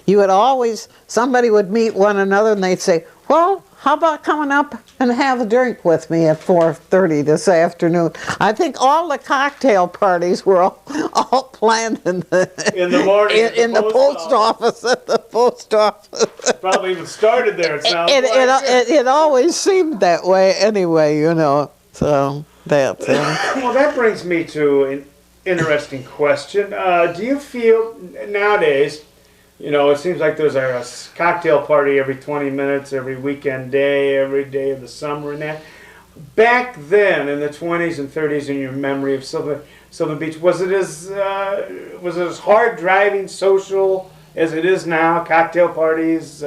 you would always, somebody would meet one another and they'd say, well, how about coming up and have a drink with me at 4:30 this afternoon? I think all the cocktail parties were all planned in the morning in the post office, at the post office. Probably even started there, it sounds like. It always seemed that way anyway, you know. So that's Well, that brings me to an interesting question. Do you feel nowadays, you know, it seems like there's a cocktail party every 20 minutes, every weekend day, every day of the summer and that. Back then, in the 20s and 30s, in your memory of Sylvan Beach, was it as hard driving, social as it is now? Cocktail parties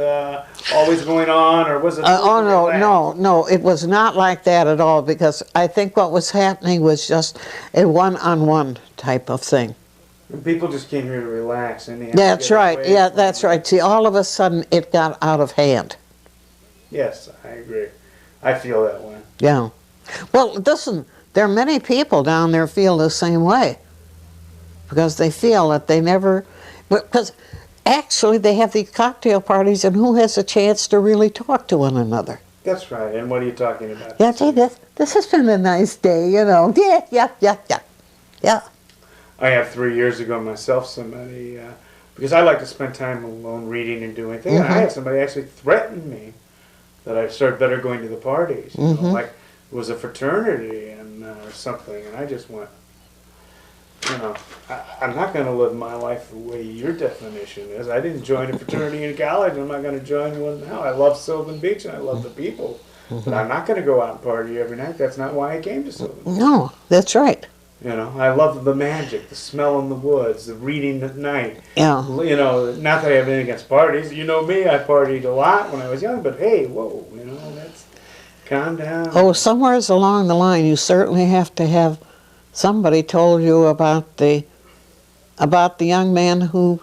always going on, or was it? No, it was not like that at all, because I think what was happening was just a one-on-one type of thing. People just came here to relax. And that's right. Yeah, that's right. See, all of a sudden it got out of hand. Yes, I agree. I feel that way. Yeah. Well, listen, there are many people down there feel the same way, because they feel that they never, because actually they have these cocktail parties, and who has a chance to really talk to one another? That's right. And what are you talking about? Yeah, gee, this has been a nice day, you know. Yeah. I have 3 years ago myself somebody, because I like to spend time alone reading and doing things, and I had somebody actually threaten me that I better going to the parties, you know, like it was a fraternity and or something, and I just went, you know, I'm not going to live my life the way your definition is. I didn't join a fraternity in college, I'm not going to join one now. I love Sylvan Beach and I love the people, but I'm not going to go out and party every night. That's not why I came to Sylvan Beach. No, that's right. You know, I love the magic, the smell in the woods, the reading at night. Yeah. You know, not that I have anything against parties. You know me, I partied a lot when I was young, but hey, whoa, you know, calm down. Oh, somewhere along the line, you certainly have to have somebody told you about the young man who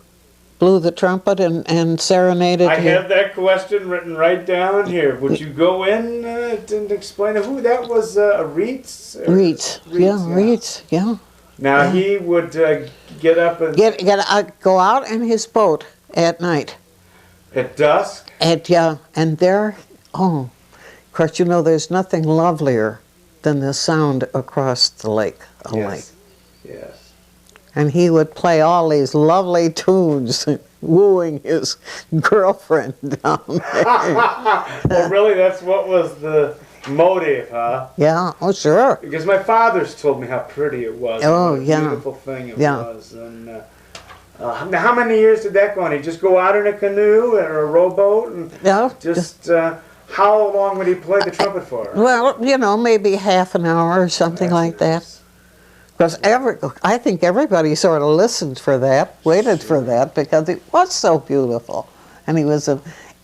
blew the trumpet and serenaded I you. have that question written right down here. Would you go in and explain who that was? Reitz? Reitz, yeah. Now he would get up and go out in his boat at night. At dusk. And there, of course, you know, there's nothing lovelier than the sound across the lake. Yes. And he would play all these lovely tunes, wooing his girlfriend down there. Well, really, that's what was the motive, huh? Yeah, oh, sure. Because my father's told me how pretty it was. Oh, what a yeah. beautiful thing it was. And now, how many years did that go on? He'd just go out in a canoe or a rowboat? And how long would he play the trumpet for? Well, you know, maybe half an hour or something like that. Because I think everybody sort of listened for that, waited for that, because it was so beautiful. And he was an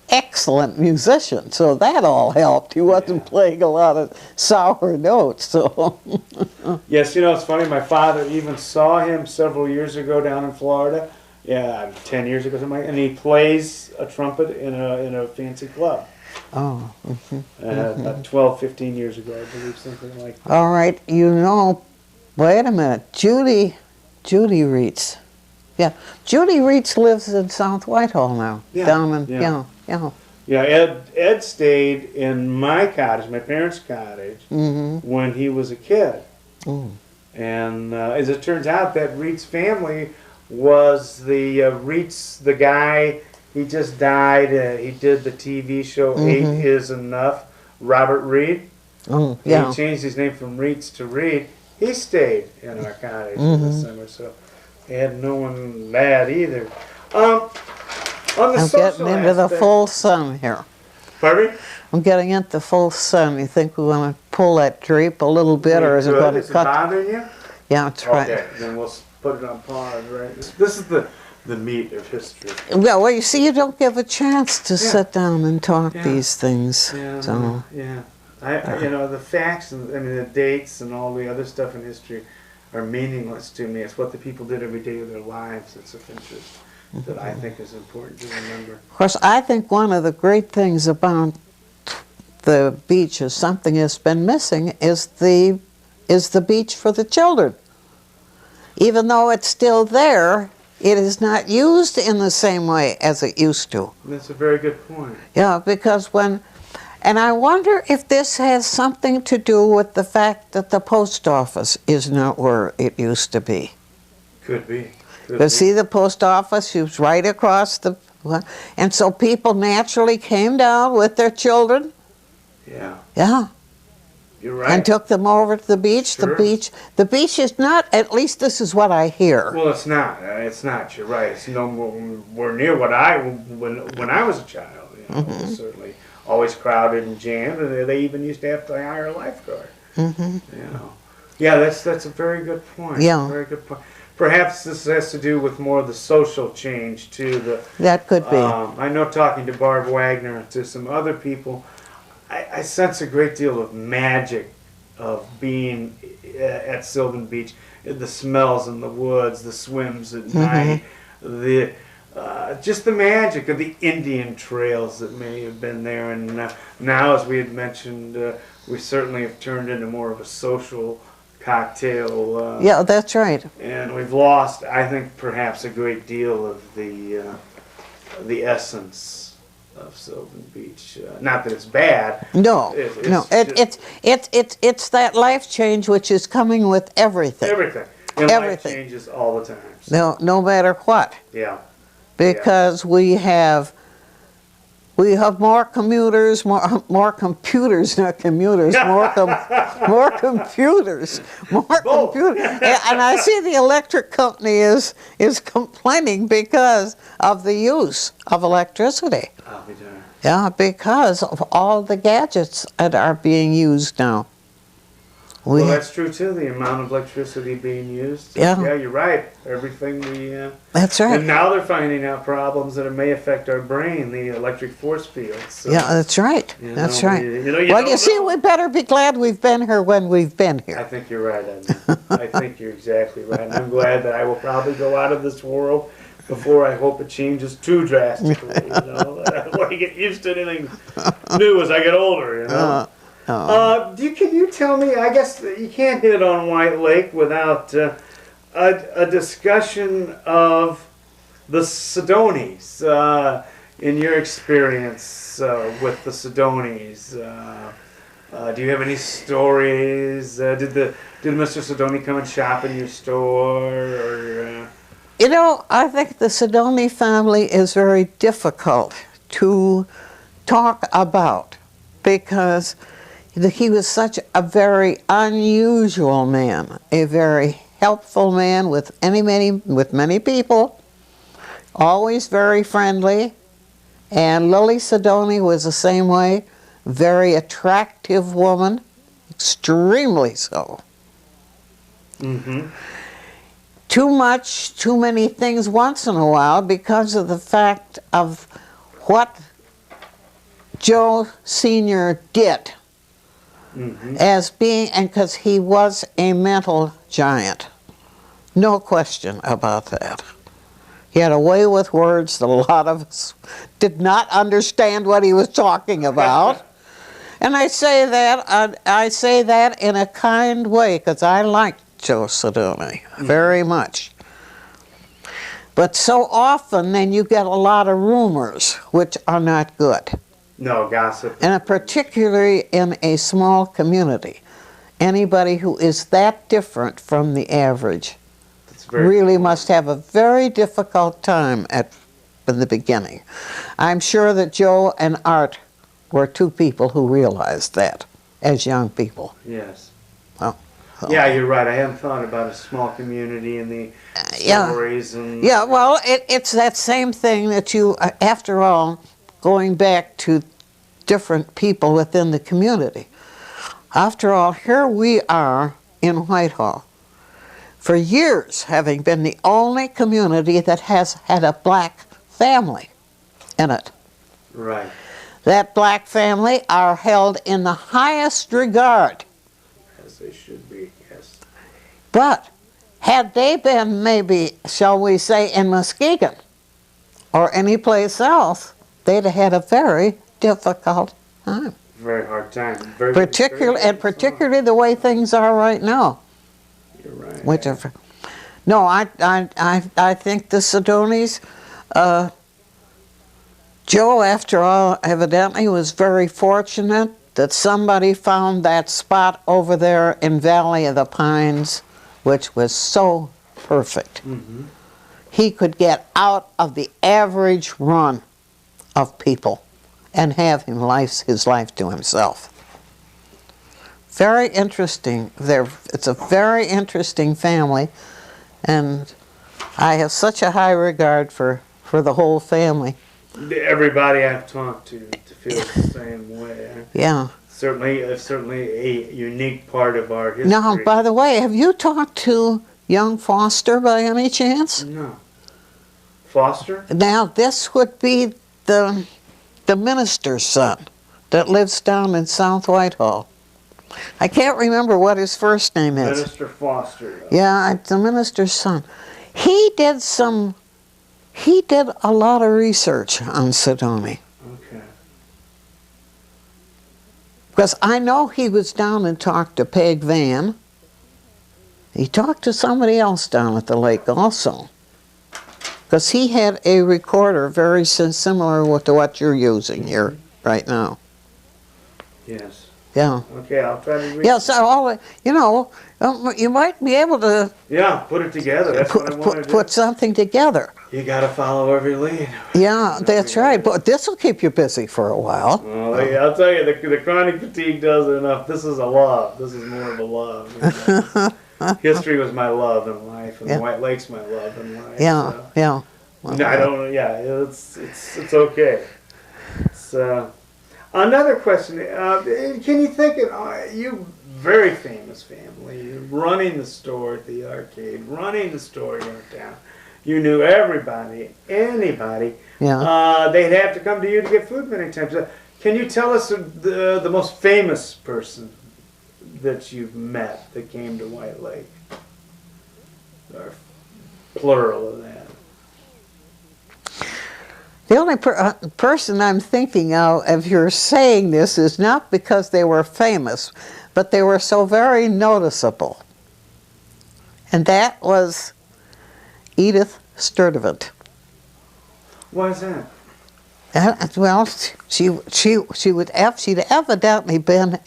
excellent musician, so that all helped. He wasn't playing a lot of sour notes, so. Yes, you know, it's funny, my father even saw him several years ago down in Florida. Yeah, 10 years ago, something like that. And he plays a trumpet in a fancy club. Oh. About 12, 15 years ago, I believe, something like that. All right, you know, wait a minute. Judy Reitz. Yeah, Judy Reitz lives in South Whitehall now. Yeah, Ed stayed in my cottage, my parents' cottage, when he was a kid. And as it turns out, that Reitz family was the Reitz, the guy, he just died. He did the TV show 8 is Enough, Robert Reed. He changed his name from Reitz to Reed. He stayed in our cottage in the summer, so he had no one bad either. On the I'm getting into the full sun here. Pardon me? I'm getting into full sun. You think we want to pull that drape a little bit, or is it going to cut? Is it bothering you? Yeah, that's right. Okay, then we'll put it on pause, right? This is the meat of history. Well, you see, you don't give a chance to sit down and talk Yeah. these things. Yeah, So. yeah. You know, the facts and the dates and all the other stuff in history are meaningless to me. It's what the people did every day of their lives that's of interest, that I think is important to remember. Of course, I think one of the great things about the beach is something that's been missing is the beach for the children. Even though it's still there, it is not used in the same way as it used to. That's a very good point. Yeah, because and I wonder if this has something to do with the fact that the post office is not where it used to be. Could be. But see, the post office was right across and so people naturally came down with their children. Yeah. Yeah. You're right. And took them over to the beach. Sure. The beach is not, at least this is what I hear. Well, it's not. It's not. You're right. It's nowhere near what when I was a child. You know, it was certainly always crowded and jammed, and they even used to have to hire a lifeguard. You know. Yeah, that's a very good point. Yeah. Very good point. Perhaps this has to do with more of the social change too. That could be. I know, talking to Barb Wagner and to some other people, I sense a great deal of magic of being at Sylvan Beach. The smells in the woods, the swims at night, just the magic of the Indian trails that may have been there. And now, as we had mentioned, we certainly have turned into more of a social cocktail. Yeah, that's right. And we've lost, I think, perhaps a great deal of the essence of Sylvan Beach. Not that it's bad. No, it's that life change which is coming with everything. Everything. And everything. Life changes all the time. No matter what. Yeah. Because we have more commuters, more computers, not commuters, more computers, and I see the electric company is complaining because of the use of electricity. I'll be darned. Yeah, because of all the gadgets that are being used now. Well, that's true too. The amount of electricity being used. Yeah, you're right. Everything That's right. And now they're finding out problems that may affect our brain, the electric force fields. So, yeah, that's right. That's right. Well, you see, we better be glad we've been here when we've been here. I think you're right, Edna. I think you're exactly right. And I'm glad that I will probably go out of this world before I hope it changes too drastically. You know, I don't want to get used to anything new as I get older. You know. Can you tell me, I guess you can't hit on White Lake without a discussion of the Sidonies, in your experience with the Sidonies. Do you have any stories? Did Mr. Sidoni come and shop in your store? Or, You know, I think the Sidoni family is very difficult to talk about because he was such a very unusual man, a very helpful man with many people, always very friendly. And Lily Sidoni was the same way, very attractive woman, extremely so. Too many things once in a while because of the fact of what Joe Sr. did. As being, and because he was a mental giant. No question about that. He had a way with words that a lot of us did not understand what he was talking about. And I say that in a kind way because I liked Joe Sidoni very much. But so often then you get a lot of rumors which are not good. No, gossip. And particularly in a small community. Anybody who is that different from the average really must have a very difficult time in the beginning. I'm sure that Joe and Art were two people who realized that as young people. Yes. Well, yeah, you're right. I hadn't thought about a small community and the stories. And yeah, well, it's that same thing that you, after all, going back to different people within the community. After all, here we are in Whitehall, for years having been the only community that has had a black family in it. Right. That black family are held in the highest regard. As they should be, yes. But had they been maybe, shall we say, in Muskegon or any place else, they'd have had a very difficult time. Very hard time. Particularly the way things are right now. You're right. Whichever. No, I think the Sidonis, Joe, after all, evidently was very fortunate that somebody found that spot over there in Valley of the Pines, which was so perfect. Mm-hmm. He could get out of the average run of people and have his life to himself. Very interesting. It's a very interesting family, and I have such a high regard for the whole family. Everybody I've talked to feels the same way. Yeah. Certainly a unique part of our history. Now, by the way, have you talked to young Foster by any chance? No. Foster? Now, this would be the minister's son that lives down in South Whitehall. I can't remember what his first name is. Minister Foster. Yeah, it's the minister's son. He did a lot of research on Sidoni. Okay. Because I know he was down and talked to Peg Van. He talked to somebody else down at the lake also. Because he had a recorder very similar to what you're using here right now. Yes. Yeah. Okay, I'll try to read. Yeah, so, you might be able to put it together. That's what I want to do. Put something together. You got to follow every lead. Yeah, that's right. But this will keep you busy for a while. Well, yeah, I'll tell you, the chronic fatigue does it enough. This is a love. This is more of a love. History was my love in life, and White Lake's my love in life. Yeah, so. yeah. Well, I don't. Yeah, it's okay. It's another question. Can you think of you? Very famous family, running the store at the arcade, running the store downtown. You knew everybody, anybody. Yeah. They'd have to come to you to get food many times. Can you tell us the most famous person that you've met that came to White Lake? Or plural of that. The only person I'm thinking of, if you're saying this, is not because they were famous, but they were so very noticeable. And that was Edith Sturdivant. Why is that? Well, she'd evidently been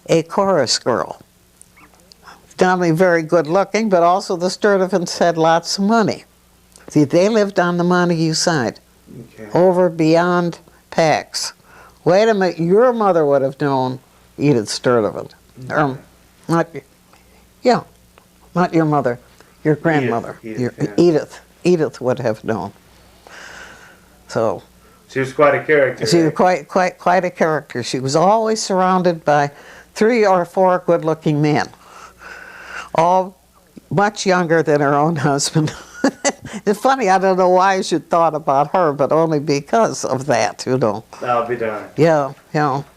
a chorus girl. Not only very good looking, but also the Sturdivants had lots of money. See, they lived on the Montague side, over beyond Pax. Wait a minute, your mother would have known Edith Sturdivant. Not your mother, your grandmother. Edith would have known. So she was quite a character. She was quite a character. She was always surrounded by 3 or 4 good-looking men, all much younger than her own husband. It's funny, I don't know why she thought about her, but only because of that, I'll be darned. Yeah,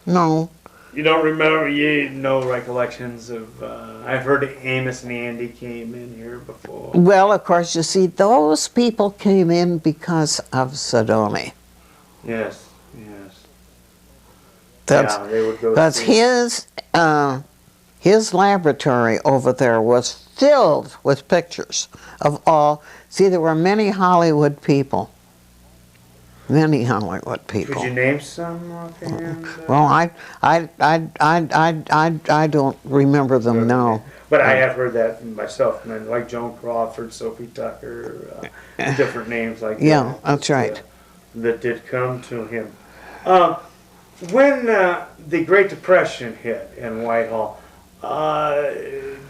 no. You don't remember, no recollections of, I've heard Amos and Andy came in here before. Well, of course, you see, those people came in because of Sidoni. Yes. They would go. Because his laboratory over there was filled with pictures of all. See, there were many Hollywood people. Many Hollywood people. Could you name some offhand? Well, I don't remember them now. But I have heard that myself, like Joan Crawford, Sophie Tucker, different names like that. Yeah, that's right. That did come to him. When the Great Depression hit in Whitehall,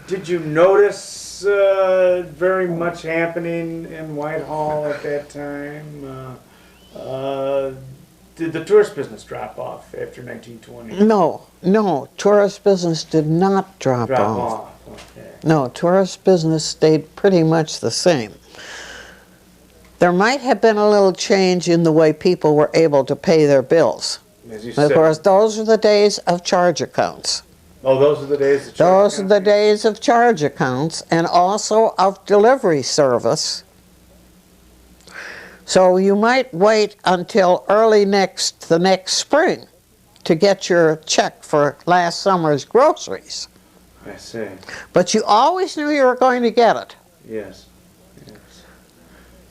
did you notice very much happening in Whitehall at that time? did the tourist business drop off after 1920? No, no, tourist business did not drop off. Okay. No, tourist business stayed pretty much the same. There might have been a little change in the way people were able to pay their bills. As you Of said. course, those are the days of charge accounts. Oh, those are the days of Those are the days of charge accounts and also of delivery service. So you might wait until early the next spring to get your check for last summer's groceries. I see. But you always knew you were going to get it. Yes.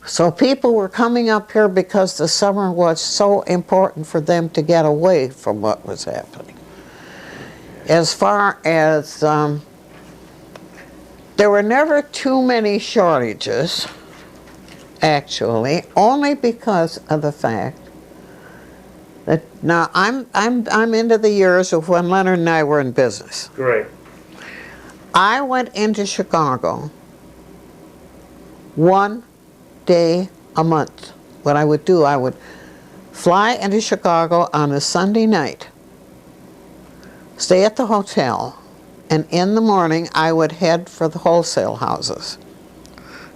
So people were coming up here because the summer was so important for them to get away from what was happening. As far as, there were never too many shortages, actually, only because of the fact that, now I'm into the years of when Leonard and I were in business. Great. I went into Chicago 1 day a month. What I would do, I would fly into Chicago on a Sunday night, stay at the hotel, and in the morning I would head for the wholesale houses.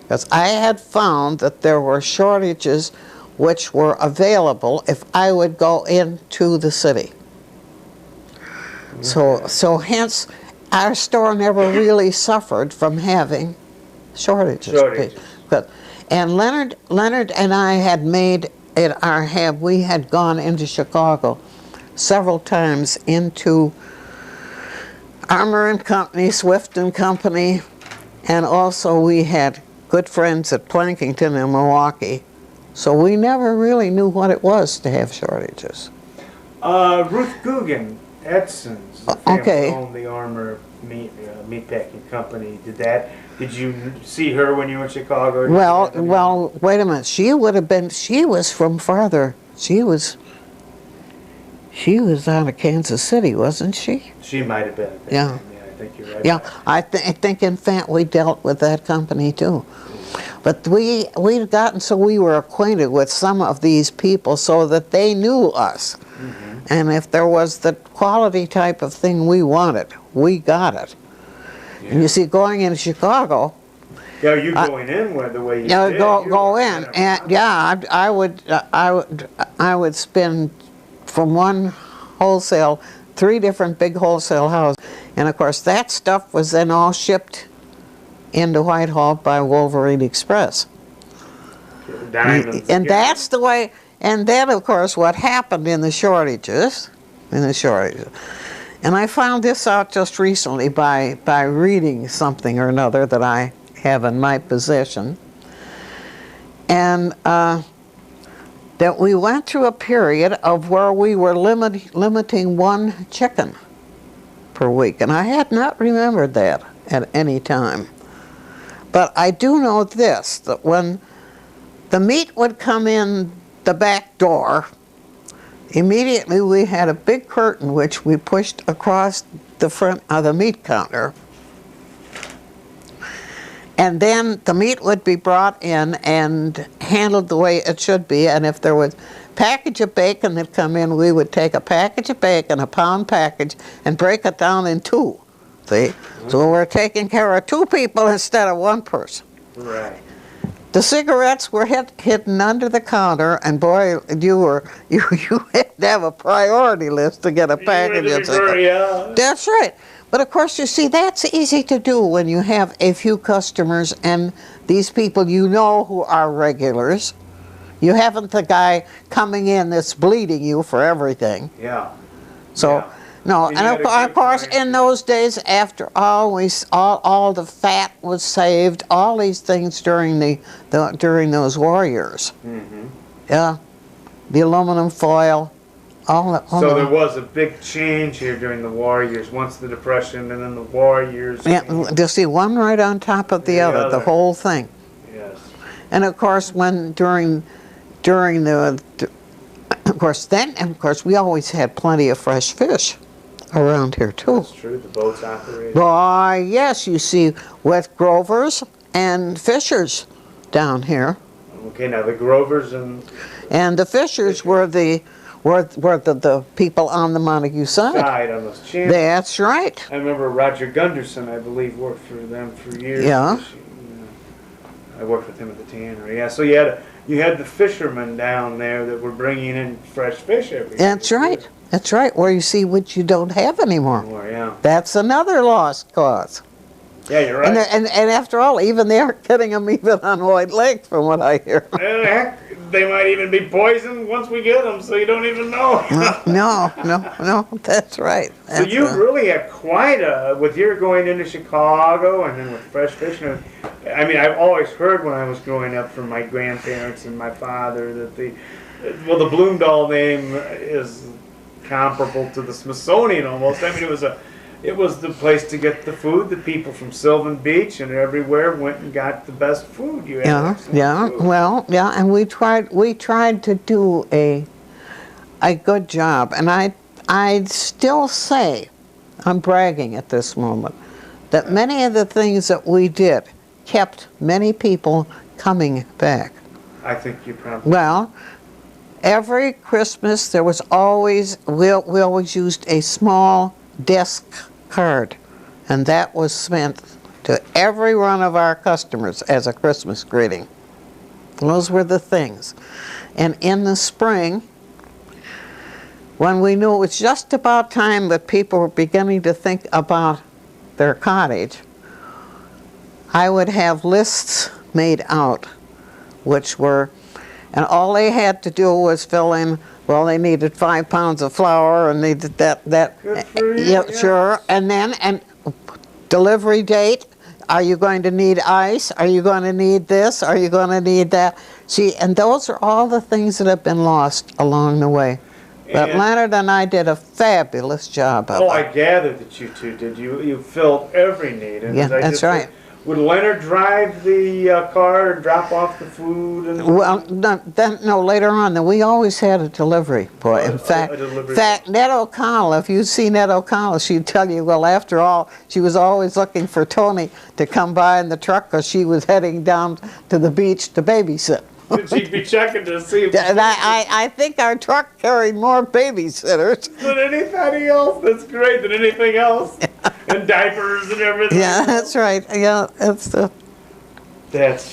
Because I had found that there were shortages which were available if I would go into the city. So hence, our store never really suffered from having shortages. And Leonard and I had made it we had gone into Chicago several times, into Armour and Company, Swift and Company, and also we had good friends at Plankington and Milwaukee. So we never really knew what it was to have shortages. Ruth Guggen, Edson's, the family Okay. owned the Armour meatpacking company. Did you see her when you were in Chicago? Well, wait a minute. She was from farther. She was out of Kansas City, wasn't she? She might have been. At that Yeah. time. Yeah, I think you're right. Yeah, I think in fact we dealt with that company too. But we'd gotten so we were acquainted with some of these people so that they knew us. Mm-hmm. And if there was the quality type of thing we wanted, we got it. Yeah. And you see, going into Chicago. Yeah, you going in with the way you did. Go in, and yeah, I would spend from one wholesale, 3 different big wholesale houses, and of course that stuff was then all shipped into Whitehall by Wolverine Express. Diamonds. And that's the way. And then, of course, what happened in the shortages, and I found this out just recently by reading something or another that I have in my possession, and that we went through a period of where we were limiting 1 chicken per week, and I had not remembered that at any time. But I do know this, that when the meat would come in the back door, immediately we had a big curtain which we pushed across the front of the meat counter. And then the meat would be brought in and handled the way it should be. And if there was a package of bacon that come in, we would take a package of bacon, a pound package, and break it down in 2. See? Mm-hmm. So we're taking care of 2 people instead of 1 person. Right. The cigarettes were hidden under the counter, and boy, you had to have a priority list to get a package of cigarettes. That's right. But of course, you see, that's easy to do when you have a few customers and these people you know who are regulars. You haven't the guy coming in that's bleeding you for everything. Yeah. So. Yeah. No, and of course, in those days, after all the fat was saved, all these things during during those war years. Mm-hmm. Yeah, the aluminum foil, all that. So there was a big change here during the war years. Once the Depression, and then the war years. Yeah, you see, one right on top of the other, the whole thing. Yes. And of course, during the, of course, we always had plenty of fresh fish around here too. That's true, the boats operated. Why, yes, you see, with Grovers and Fishers down here. Okay, now the Grovers and the Fishers were the were the people on the Montague side. Side on those channels. That's right. I remember Roger Gunderson, I believe, worked for them for years. Yeah. I worked with him at the tannery. Yeah, so you had the fishermen down there that were bringing in fresh fish every day. That's right. That's right. Where you see what you don't have anymore. Yeah. That's another lost cause. Yeah, you're right. And after all, even they aren't getting them even on White Lake, from what I hear. Heck, they might even be poisoned once we get them, so you don't even know. No, that's right. So you really had quite a, with your going into Chicago and then with fresh fish. I mean, I've always heard when I was growing up from my grandparents and my father that the Bloomdahl name is comparable to the Smithsonian almost. I mean, it was the place to get the food. The people from Sylvan Beach and everywhere went and got the best food. You had food. Well, and we tried to do a good job, and I'd still say, I'm bragging at this moment, that many of the things that we did kept many people coming back. I think you probably. Well, every Christmas there was always, we always used a small desk card, and that was sent to every one of our customers as a Christmas greeting. Those were the things. And in the spring, when we knew it was just about time that people were beginning to think about their cottage, I would have lists made out, which were, and all they had to do was fill in, well, they needed 5 pounds of flour and needed that. Good for you. Yeah, sure. And then, delivery date, are you going to need ice? Are you going to need this? Are you going to need that? See, and those are all the things that have been lost along the way. But Leonard and I did a fabulous job of it. Oh, I gathered that you two did. You filled every need. And Yeah, that's right. Would Leonard drive the car and drop off the food? Well, no, later on. We always had a delivery boy. In fact, Ned O'Connell, if you'd seen Ned O'Connell, she'd tell you, well, after all, she was always looking for Tony to come by in the truck because she was heading down to the beach to babysit. She'd be checking to see if And I think our truck carried more babysitters than anything else. That's great, than anything else. And diapers and everything. Yeah, that's right. Yeah, that's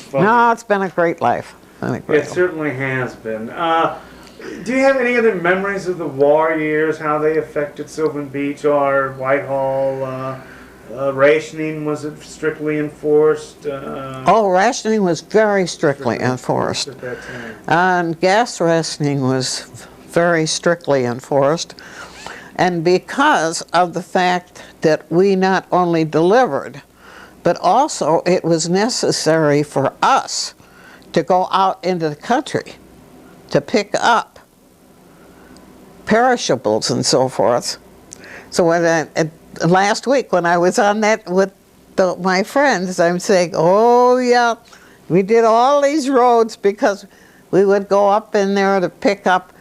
funny. No, it's been a great life. It certainly has been. Do you have any other memories of the war years, how they affected Sylvan Beach or Whitehall? Rationing, was it strictly enforced? Rationing was very strictly enforced. At that time. And gas rationing was very strictly enforced. And because of the fact that we not only delivered, but also it was necessary for us to go out into the country to pick up perishables and so forth. So when last week when I was on that with my friends, I'm saying, oh yeah, we did all these roads because we would go up in there to pick up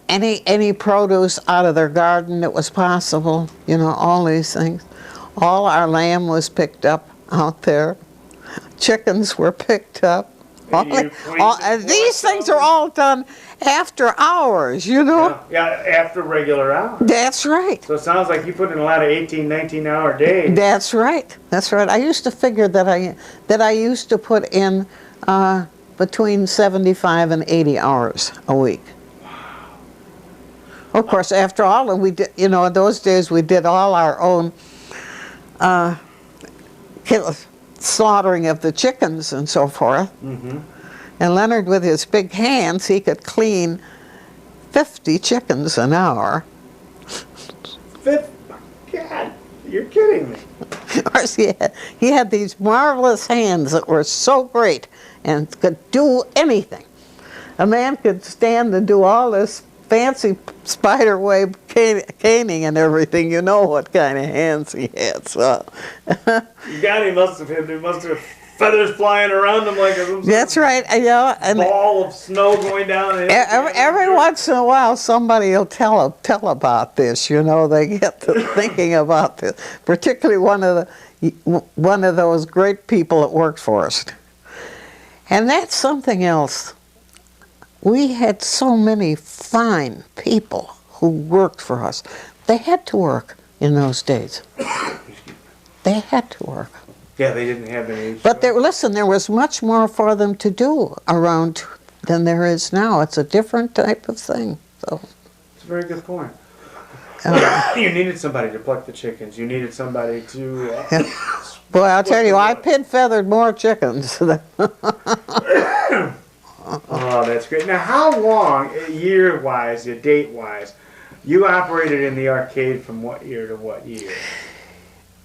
any produce out of their garden that was possible, you know, all these things. All our lamb was picked up out there. Chickens were picked up. These things are all done after hours, you know? Yeah, after regular hours. That's right. So it sounds like you put in a lot of 18, 19-hour days. That's right. That's right. I used to figure that I used to put in between 75 and 80 hours a week. Of course, after all, and we did, you know, in those days we did all our own slaughtering of the chickens and so forth. Mm-hmm. And Leonard, with his big hands, he could clean 50 chickens an hour. God, you're kidding me. Of course, he had these marvelous hands that were so great and could do anything. A man could stand and do all this fancy spider web caning and everything. You know what kind of hands he had. So. God, he must have feathers flying around him like a That's right. Yeah, and ball of snow going down. Every once in a while, somebody will tell about this. You know, they get to thinking about this. Particularly one of those great people that worked for us. And that's something else we had so many fine people who worked for us. They had to work in those days. They had to work. Yeah, they didn't have any. But listen, there was much more for them to do around than there is now. It's a different type of thing. So it's a very good point. You needed somebody to pluck the chickens. You needed somebody to. Boy, I'll tell you, I pin-feathered more chickens. Oh, that's great. Now, how long, year-wise, date-wise, you operated in the arcade from what year to what year?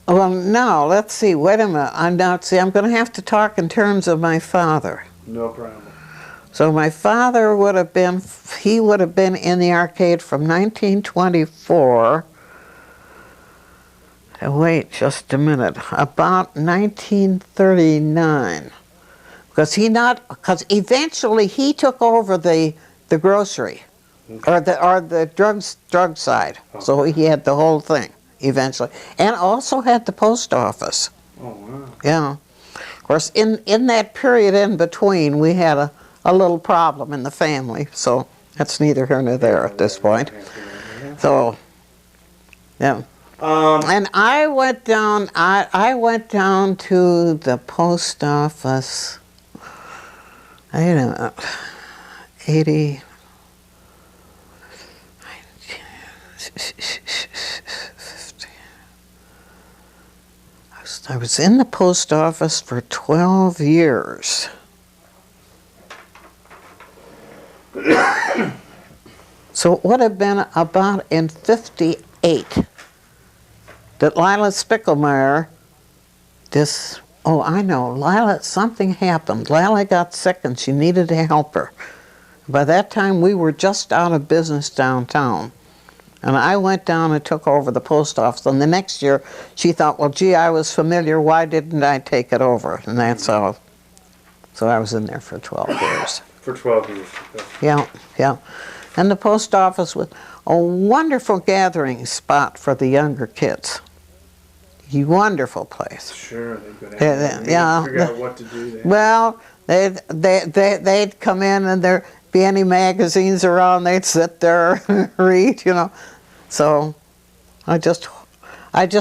Well, now, let's see. Wait a minute. I'm going to have to talk in terms of my father. No problem. So my father would have been in the arcade from 1924. Wait just a minute. About 1939. Because eventually he took over the grocery, or the drug side. Okay. So he had the whole thing eventually, and also had the post office. Oh wow! Yeah, of course. In that period in between, we had a little problem in the family. So that's neither here nor there at this point. So, yeah. And I went down. I went down to the post office. I don't know, 80. I was in the post office for 12 years. So it would have been about in 58 that Lila Spickelmeyer, oh, I know, Lila, something happened. Lila got sick and she needed a helper. By that time, we were just out of business downtown. And I went down and took over the post office. And the next year, she thought, well, gee, I was familiar. Why didn't I take it over? And that's all. So I was in there for 12 years. For 12 years. Yeah, yeah. And the post office was a wonderful gathering spot for the younger kids. A wonderful place. Sure, they'd figure out what to do there. Well, they'd come in and there'd be any magazines around, they'd sit there and read, you know. So I just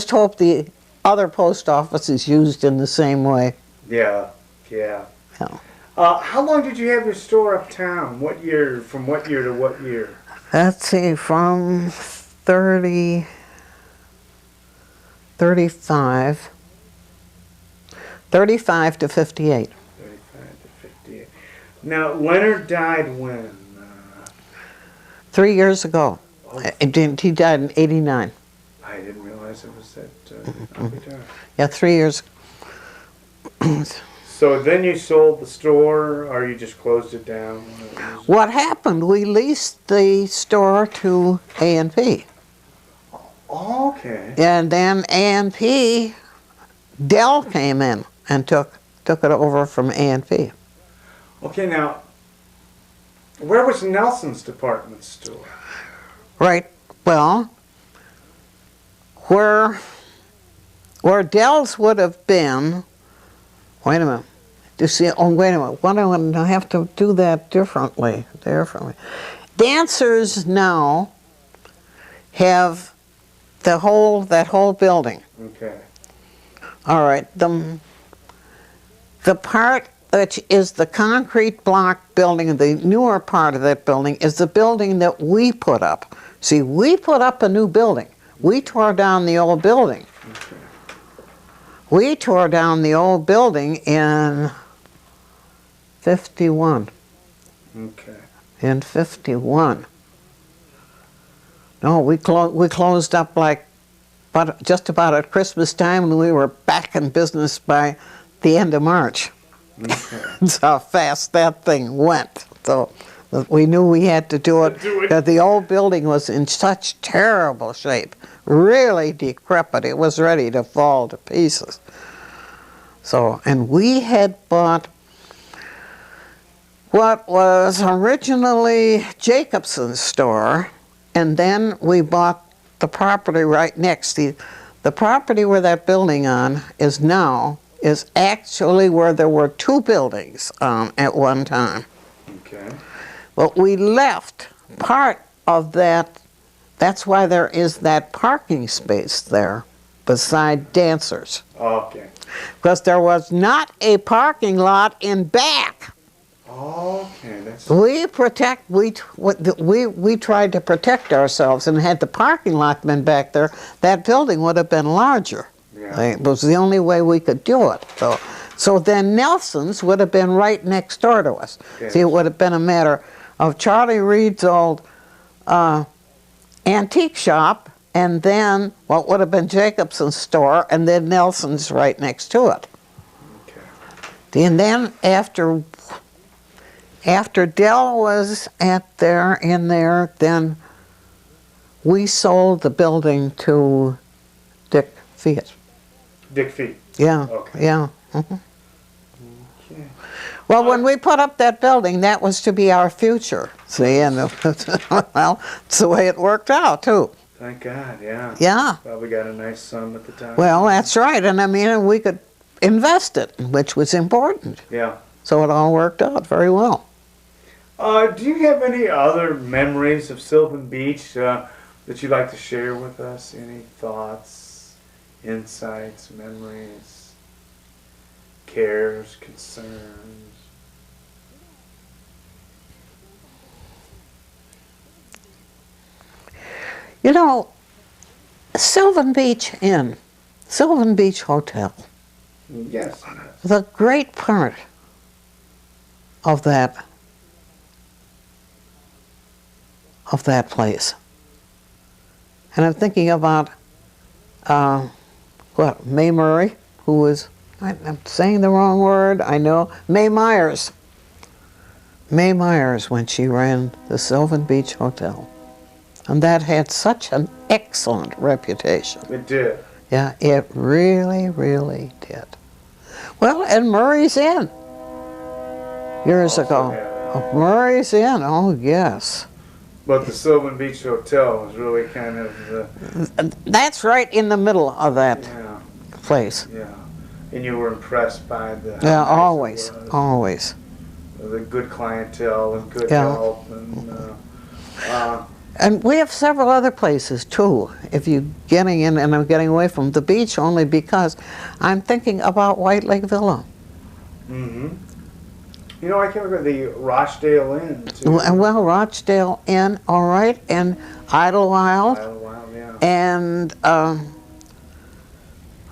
hope the other post office is used in the same way. Yeah. How long did you have your store uptown? What year? From what year to what year? Let's see, from 35 to 58. 35 to 58. Now, Leonard died when? 3 years ago. Oh. He died in 89. I didn't realize it was that early time. Yeah, 3 years. So then you sold the store, or you just closed it down? What happened, we leased the store to A&P. Oh, okay. And then A&P, Dell came in and took it over from A&P. Okay, now, where was Nelson's department store? Right, well, where Dell's would have been, wait a minute, wait a minute, I have to do that differently. Dancers now have that whole building. Okay. All right, the part which is the concrete block building, the newer part of that building, is the building that we put up. See, we put up a new building. We tore down the old building. Okay. We tore down the old building in 51. Okay. In 51. No, we closed up just about at Christmas time, and we were back in business by the end of March. Okay. That's how fast that thing went. So we knew we had to do it because the old building was in such terrible shape, really decrepit. It was ready to fall to pieces. So, and we had bought what was originally Jacobson's store, and then we bought the property right next. The property where that building on is now is actually where there were two buildings at one time. Okay. Well, we left part of that. That's why there is that parking space there beside dancers. Okay. Because there was not a parking lot in back. Okay, that's... We tried to protect ourselves, and had the parking lot been back there, that building would have been larger. Yeah. It was the only way we could do it. So then Nelson's would have been right next door to us. Okay. See, it would have been a matter of Charlie Reed's old antique shop, and then what would have been Jacobson's store, and then Nelson's right next to it. Okay. And then after Dell was in there, then we sold the building to Dick Fiat. Dick Feet. Yeah, Okay. yeah. Mhm. Okay. Well, when we put up that building, that was to be our future. See, and well, it's the way it worked out too. Thank God, yeah. Yeah. Probably got a nice sum at the time. Well, that's right, and I mean, we could invest it, which was important. Yeah. So it all worked out very well. Do you have any other memories of Sylvan Beach that you'd like to share with us? Any thoughts, insights, memories, cares, concerns? You know, Sylvan Beach Inn, Sylvan Beach Hotel, Yes. the great part of that place. And I'm thinking about Mae Murray, who was, I'm saying the wrong word, I know, Mae Myers. Mae Myers, when she ran the Sylvan Beach Hotel. And that had such an excellent reputation. It did. Yeah, it really, really did. Well, and Murray's Inn, years ago. Oh, Murray's Inn, oh yes. But the Sylvan Beach Hotel was really kind of That's right in the middle of that yeah, place. yeah. And you were impressed by the how Yeah, nice always, it was, always. the good clientele and good Yeah. help and And we have several other places too, if you're getting in, and I'm getting away from the beach only because I'm thinking about White Lake Villa. mm-hmm. You know, I can't remember the Rochdale Inn too. Well, Rochdale Inn, all right, and Idlewild, Wow, yeah. and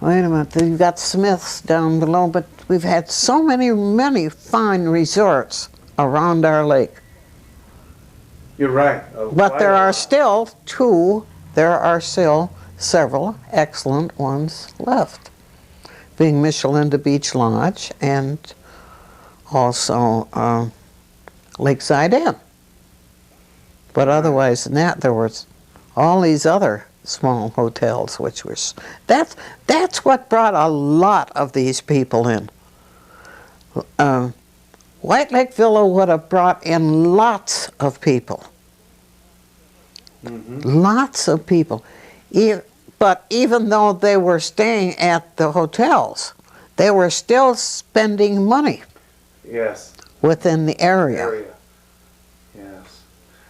wait a minute, you've got Smith's down below, but we've had so many fine resorts around our lake. You're right. But there are still several excellent ones left, being Michelin Beach Lodge and also Lakeside Inn. But otherwise than that, there was all these other small hotels, which was, that's what brought a lot of these people in. White Lake Villa would have brought in lots of people. Mm-hmm. Lots of people. But even though they were staying at the hotels, they were still spending money. Yes. Within the area. Yes.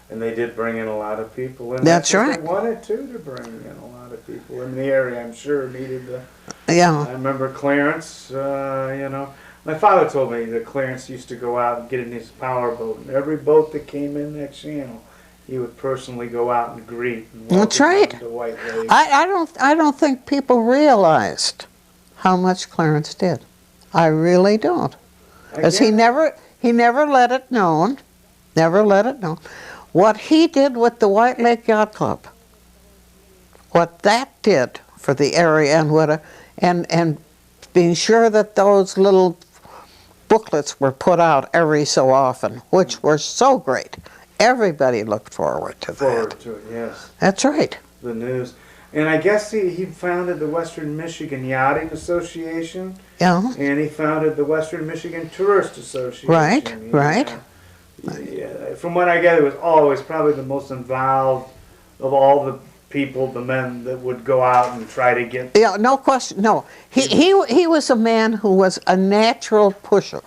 And they did bring in a lot of people. And That's what right. They wanted to bring in a lot of people in the area. I'm sure needed the. Yeah. I remember Clarence. You know, my father told me that Clarence used to go out and get in his power boat, and every boat that came in that channel, he would personally go out and greet. And That's right. To White Lake. I don't think people realized how much Clarence did. I really don't. Because he never let it known. Never let it known. What he did with the White Lake Yacht Club, what that did for the area, and being sure that those little booklets were put out every so often, which were so great. Everybody looked forward to that. Forward to it, yes. That's right. The news. And I guess he founded the Western Michigan Yachting Association. Yeah. And he founded the Western Michigan Tourist Association. Right, right. Yeah, from what I gather, he was always probably the most involved of all the people, the men that would go out and try to get... Yeah, no question, no. He was a man who was a natural pusher.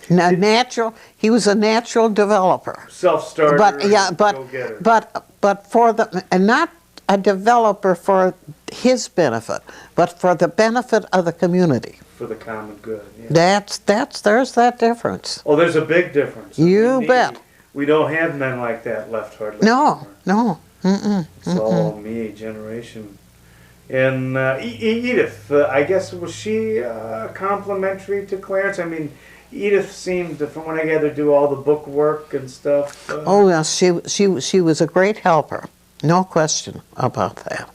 Natural. He was a natural developer. Self-starter. But yeah, Go-getter. but for the, and not a developer for his benefit, but for the benefit of the community. For the common good. Yeah. There's that difference. Oh, there's a big difference. You bet. We don't have men like that left hardly. No, no. It's all me generation. And Edith, I guess, was she complimentary to Clarence? I mean, Edith seemed, from what I gather, do all the book work and stuff. Oh yes, she was a great helper. No question about that.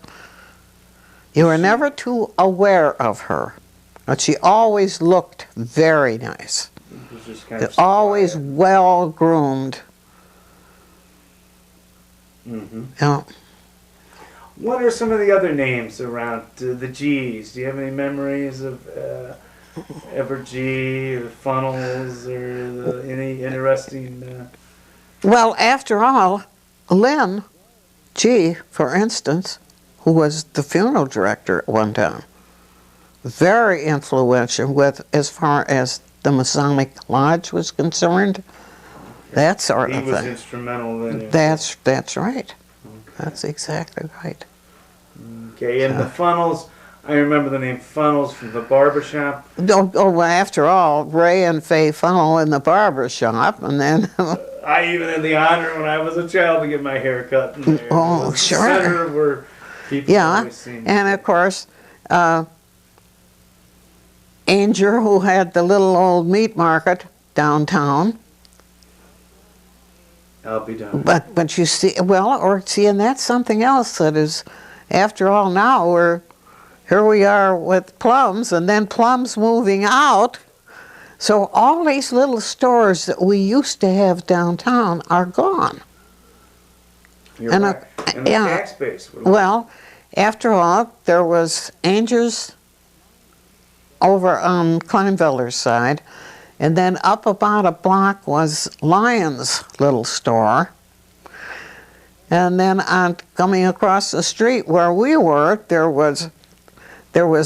You were never too aware of her, but she always looked very nice. Just kind of always well groomed. Mm-hmm. Yeah. What are some of the other names around the G's? Do you have any memories of Evergy or Funnels or any interesting? Well, after all, Lynn G., for instance, who was the funeral director at one time, very influential with as far as the Masonic Lodge was concerned, that sort of thing. He was instrumental in it. That's right. Okay. That's exactly right. Okay, and the Funnels, I remember the name Funnels from the barber shop. Oh, well, after all, Ray and Faye Funnel in the barber shop, and then... I even had the honor when I was a child to get my hair cut in there. Oh, It was sure. the center where people always seen me. And of course, Anger, who had the little old meat market downtown. I'll be done. But you see, and that's something else that is, after all, now here we are with Plums, and then Plums moving out. So all these little stores that we used to have downtown are gone. You're and right. And the tax base. Well, after all, there was Anger's over on Kleinfelder's side, and then up about a block was Lyon's little store. And then coming across the street where we were, there was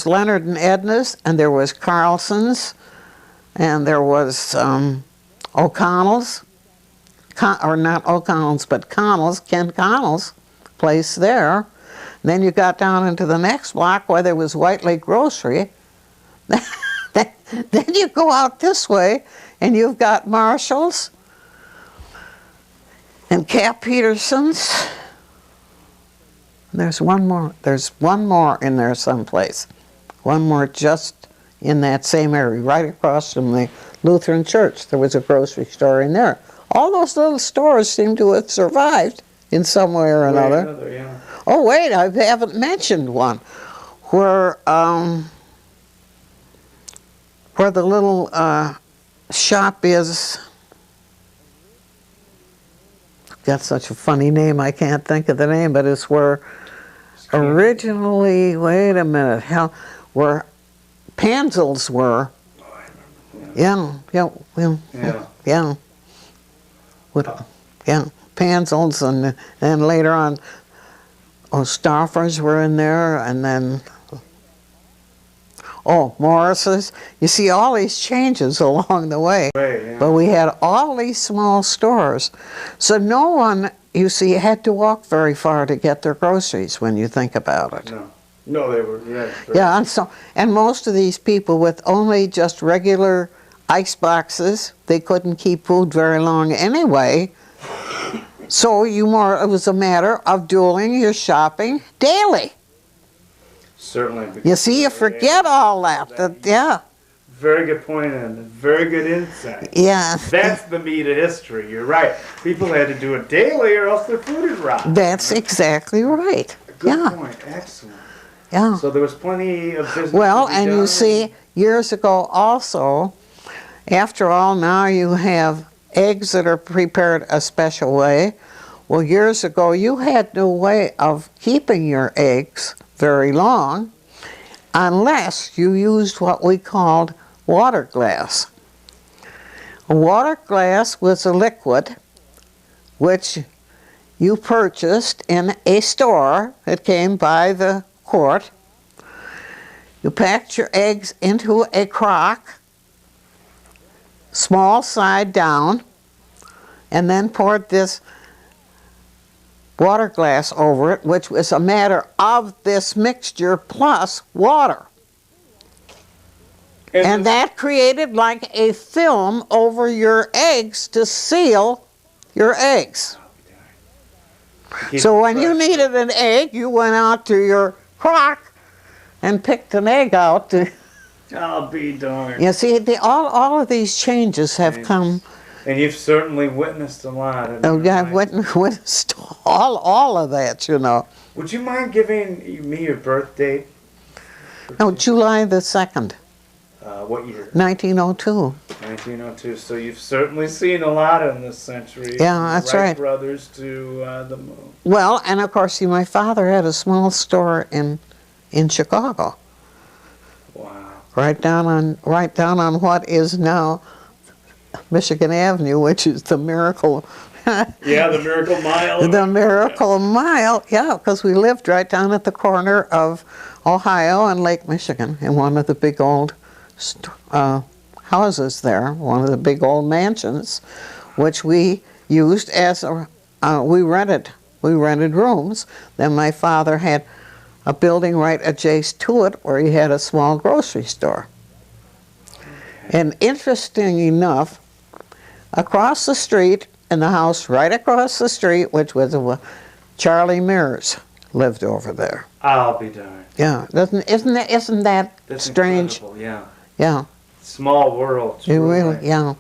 Leonard and Edna's, and there was Carlson's, and there was O'Connell's, or not O'Connell's, but Connell's, Ken Connell's place there. And then you got down into the next block where there was White Lake Grocery. Then you go out this way, and you've got Marshall's and Cap Peterson's. There's one more. There's one more in there someplace. One more just in that same area, right across from the Lutheran church. There was a grocery store in there. All those little stores seem to have survived in some way or another. Yeah. Oh wait, I haven't mentioned one where the little shop is. Got such a funny name, I can't think of the name, but it's where originally, wait a minute, where Panzels were. Oh, I remember. Yeah. Panzels, and then later on, Staffers were in there, and then, Morris's. You see all these changes along the way. But we had all these small stores. So no one, you see, had to walk very far to get their groceries when you think about it. No, they were, Yeah, and most of these people with only just regular ice boxes, they couldn't keep food very long anyway. So it was a matter of doing your shopping daily. Certainly. You see, you forget all that. Yeah. Very good point, and very good insight. Yeah. That's the meat of history. You're right. People had to do it daily, or else their food would rot. That's exactly right. Good point. Excellent. Yeah. So there was plenty of business. Well, and you see, years ago also, after all, now you have eggs that are prepared a special way. Well, years ago, you had no way of keeping your eggs very long unless you used what we called water glass. Water glass was a liquid which you purchased in a store that came by the quart. You packed your eggs into a crock, small side down, and then poured this water glass over it, which was a matter of this mixture plus water. And that created like a film over your eggs to seal your eggs. So when you needed an egg, you went out to your crock and picked an egg out. I'll be darned. You see, all of these changes have come. And you've certainly witnessed a lot. Oh, yeah, I've witnessed all of that, you know. Would you mind giving me your birth date? No, July the 2nd. What year? 1902. 1902. So you've certainly seen a lot in this century. Yeah, that's right. Brothers to the moon. Well, and of course, see, my father had a small store in Chicago. Wow. Right down on what is now Michigan Avenue, which is the Miracle. Yeah, the Miracle Mile. The Miracle Mile, yeah, because we lived right down at the corner of Ohio and Lake Michigan in one of the big old houses there, one of the big old mansions, which we used as we rented rooms. Then my father had a building right adjacent to it where he had a small grocery store. And interesting enough, across the street, in the house right across the street, which was Charlie Mears lived over there. I'll be darned. Yeah, isn't that That's strange? Incredible, yeah. Yeah. Small world. It really, yeah.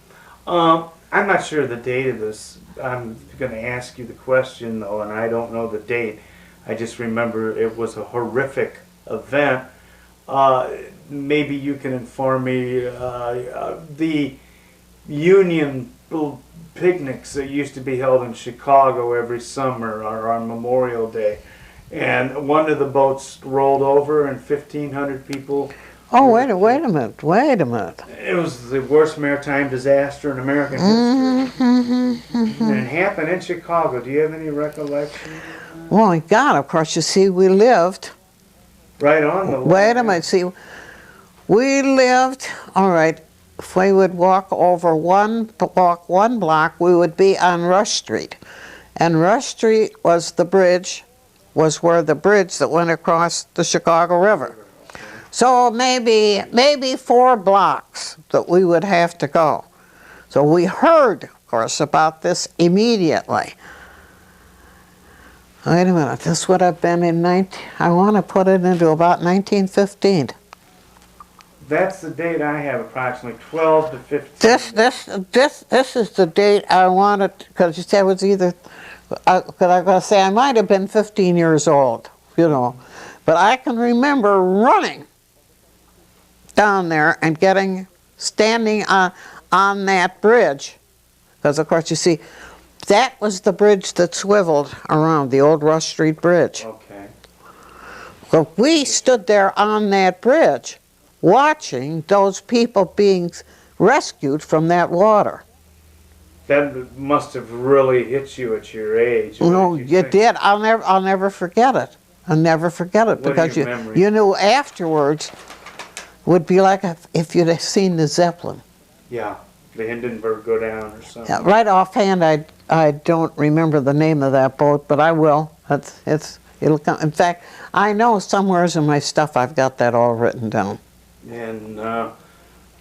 I'm not sure the date of this. I'm going to ask you the question, though, and I don't know the date. I just remember it was a horrific event. Maybe you can inform me. The Union picnics that used to be held in Chicago every summer or on Memorial Day. And one of the boats rolled over and 1,500 people... Oh, wait a minute. It was the worst maritime disaster in American history. And it happened in Chicago. Do you have any recollection? Well, my God, of course, you see, we lived... Right on the... Wait a minute, see, we lived, all right, if we would walk over one block, we would be on Rush Street. And Rush Street was the bridge, was where the bridge that went across the Chicago River. So maybe 4 blocks that we would have to go. So we heard, of course, about this immediately. Wait a minute, this would have been in I want to put it into about 1915. That's the date I have, approximately 12 to 15. This is the date I wanted, because you said it was either, because I'm going to say I might have been 15 years old, you know. But I can remember running down there and standing on that bridge. Because, of course, you see, that was the bridge that swiveled around, the old Rush Street Bridge. Okay. So we stood there on that bridge watching those people being rescued from that water. That must have really hit you at your age. No, it did. I'll never forget it. I'll never forget it, because you knew afterwards would be like if you'd have seen the Zeppelin. Yeah, the Hindenburg go down or something. Yeah, right offhand, I don't remember the name of that boat, but I will. It'll come. In fact, I know somewhere in my stuff I've got that all written down. And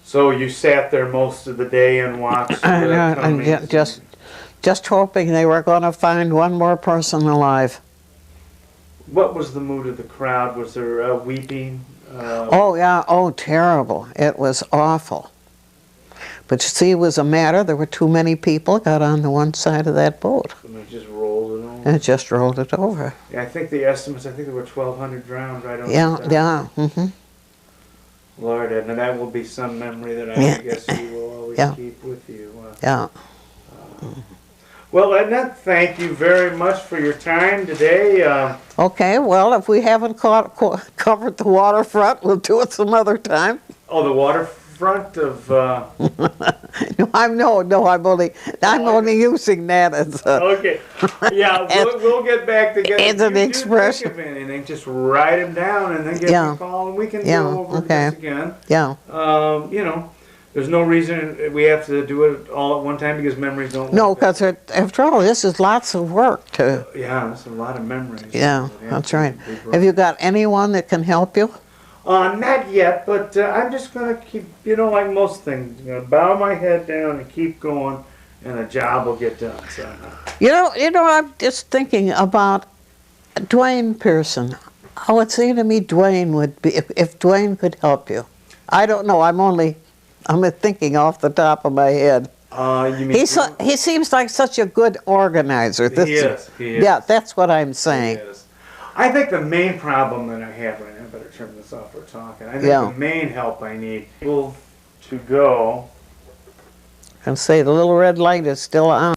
so you sat there most of the day and watched. And just hoping they were going to find one more person alive. What was the mood of the crowd? Was there weeping? Oh, yeah. Oh, terrible. It was awful. But you see, it was a matter, there were too many people got on the one side of that boat. And they just rolled it over? And it just rolled it over. Yeah, I think the estimates, there were 1,200 drowned right on the side. Yeah. Mm-hmm. Lord, Edna, that will be some memory that I guess you will always keep with you. Yeah. Well, Edna, thank you very much for your time today. Okay, well, if we haven't covered the waterfront, we'll do it some other time. Oh, the waterfront of... I'm only using that as a... Okay. Yeah, we'll get back together. As an expression. Think of anything, just write them down and then give me a call and we can go over this again. Yeah. You know, There's no reason we have to do it all at one time because memories don't. No, work. because after all, this is lots of work to. Yeah, that's a lot of memories. Yeah, that's right. Have you got anyone that can help you? Not yet, but I'm just gonna keep, like most things, bow my head down and keep going, and the job will get done. So. I'm just thinking about Dwayne Pearson. I would say to me, Dwayne would be if Dwayne could help you. I don't know. I'm thinking off the top of my head. You mean He seems like such a good organizer. He is. Yeah, that's what I'm saying. He is. I think the main problem that I have right now, I better turn this off for talking. I think the main help I need able to go. And say the little red light is still on.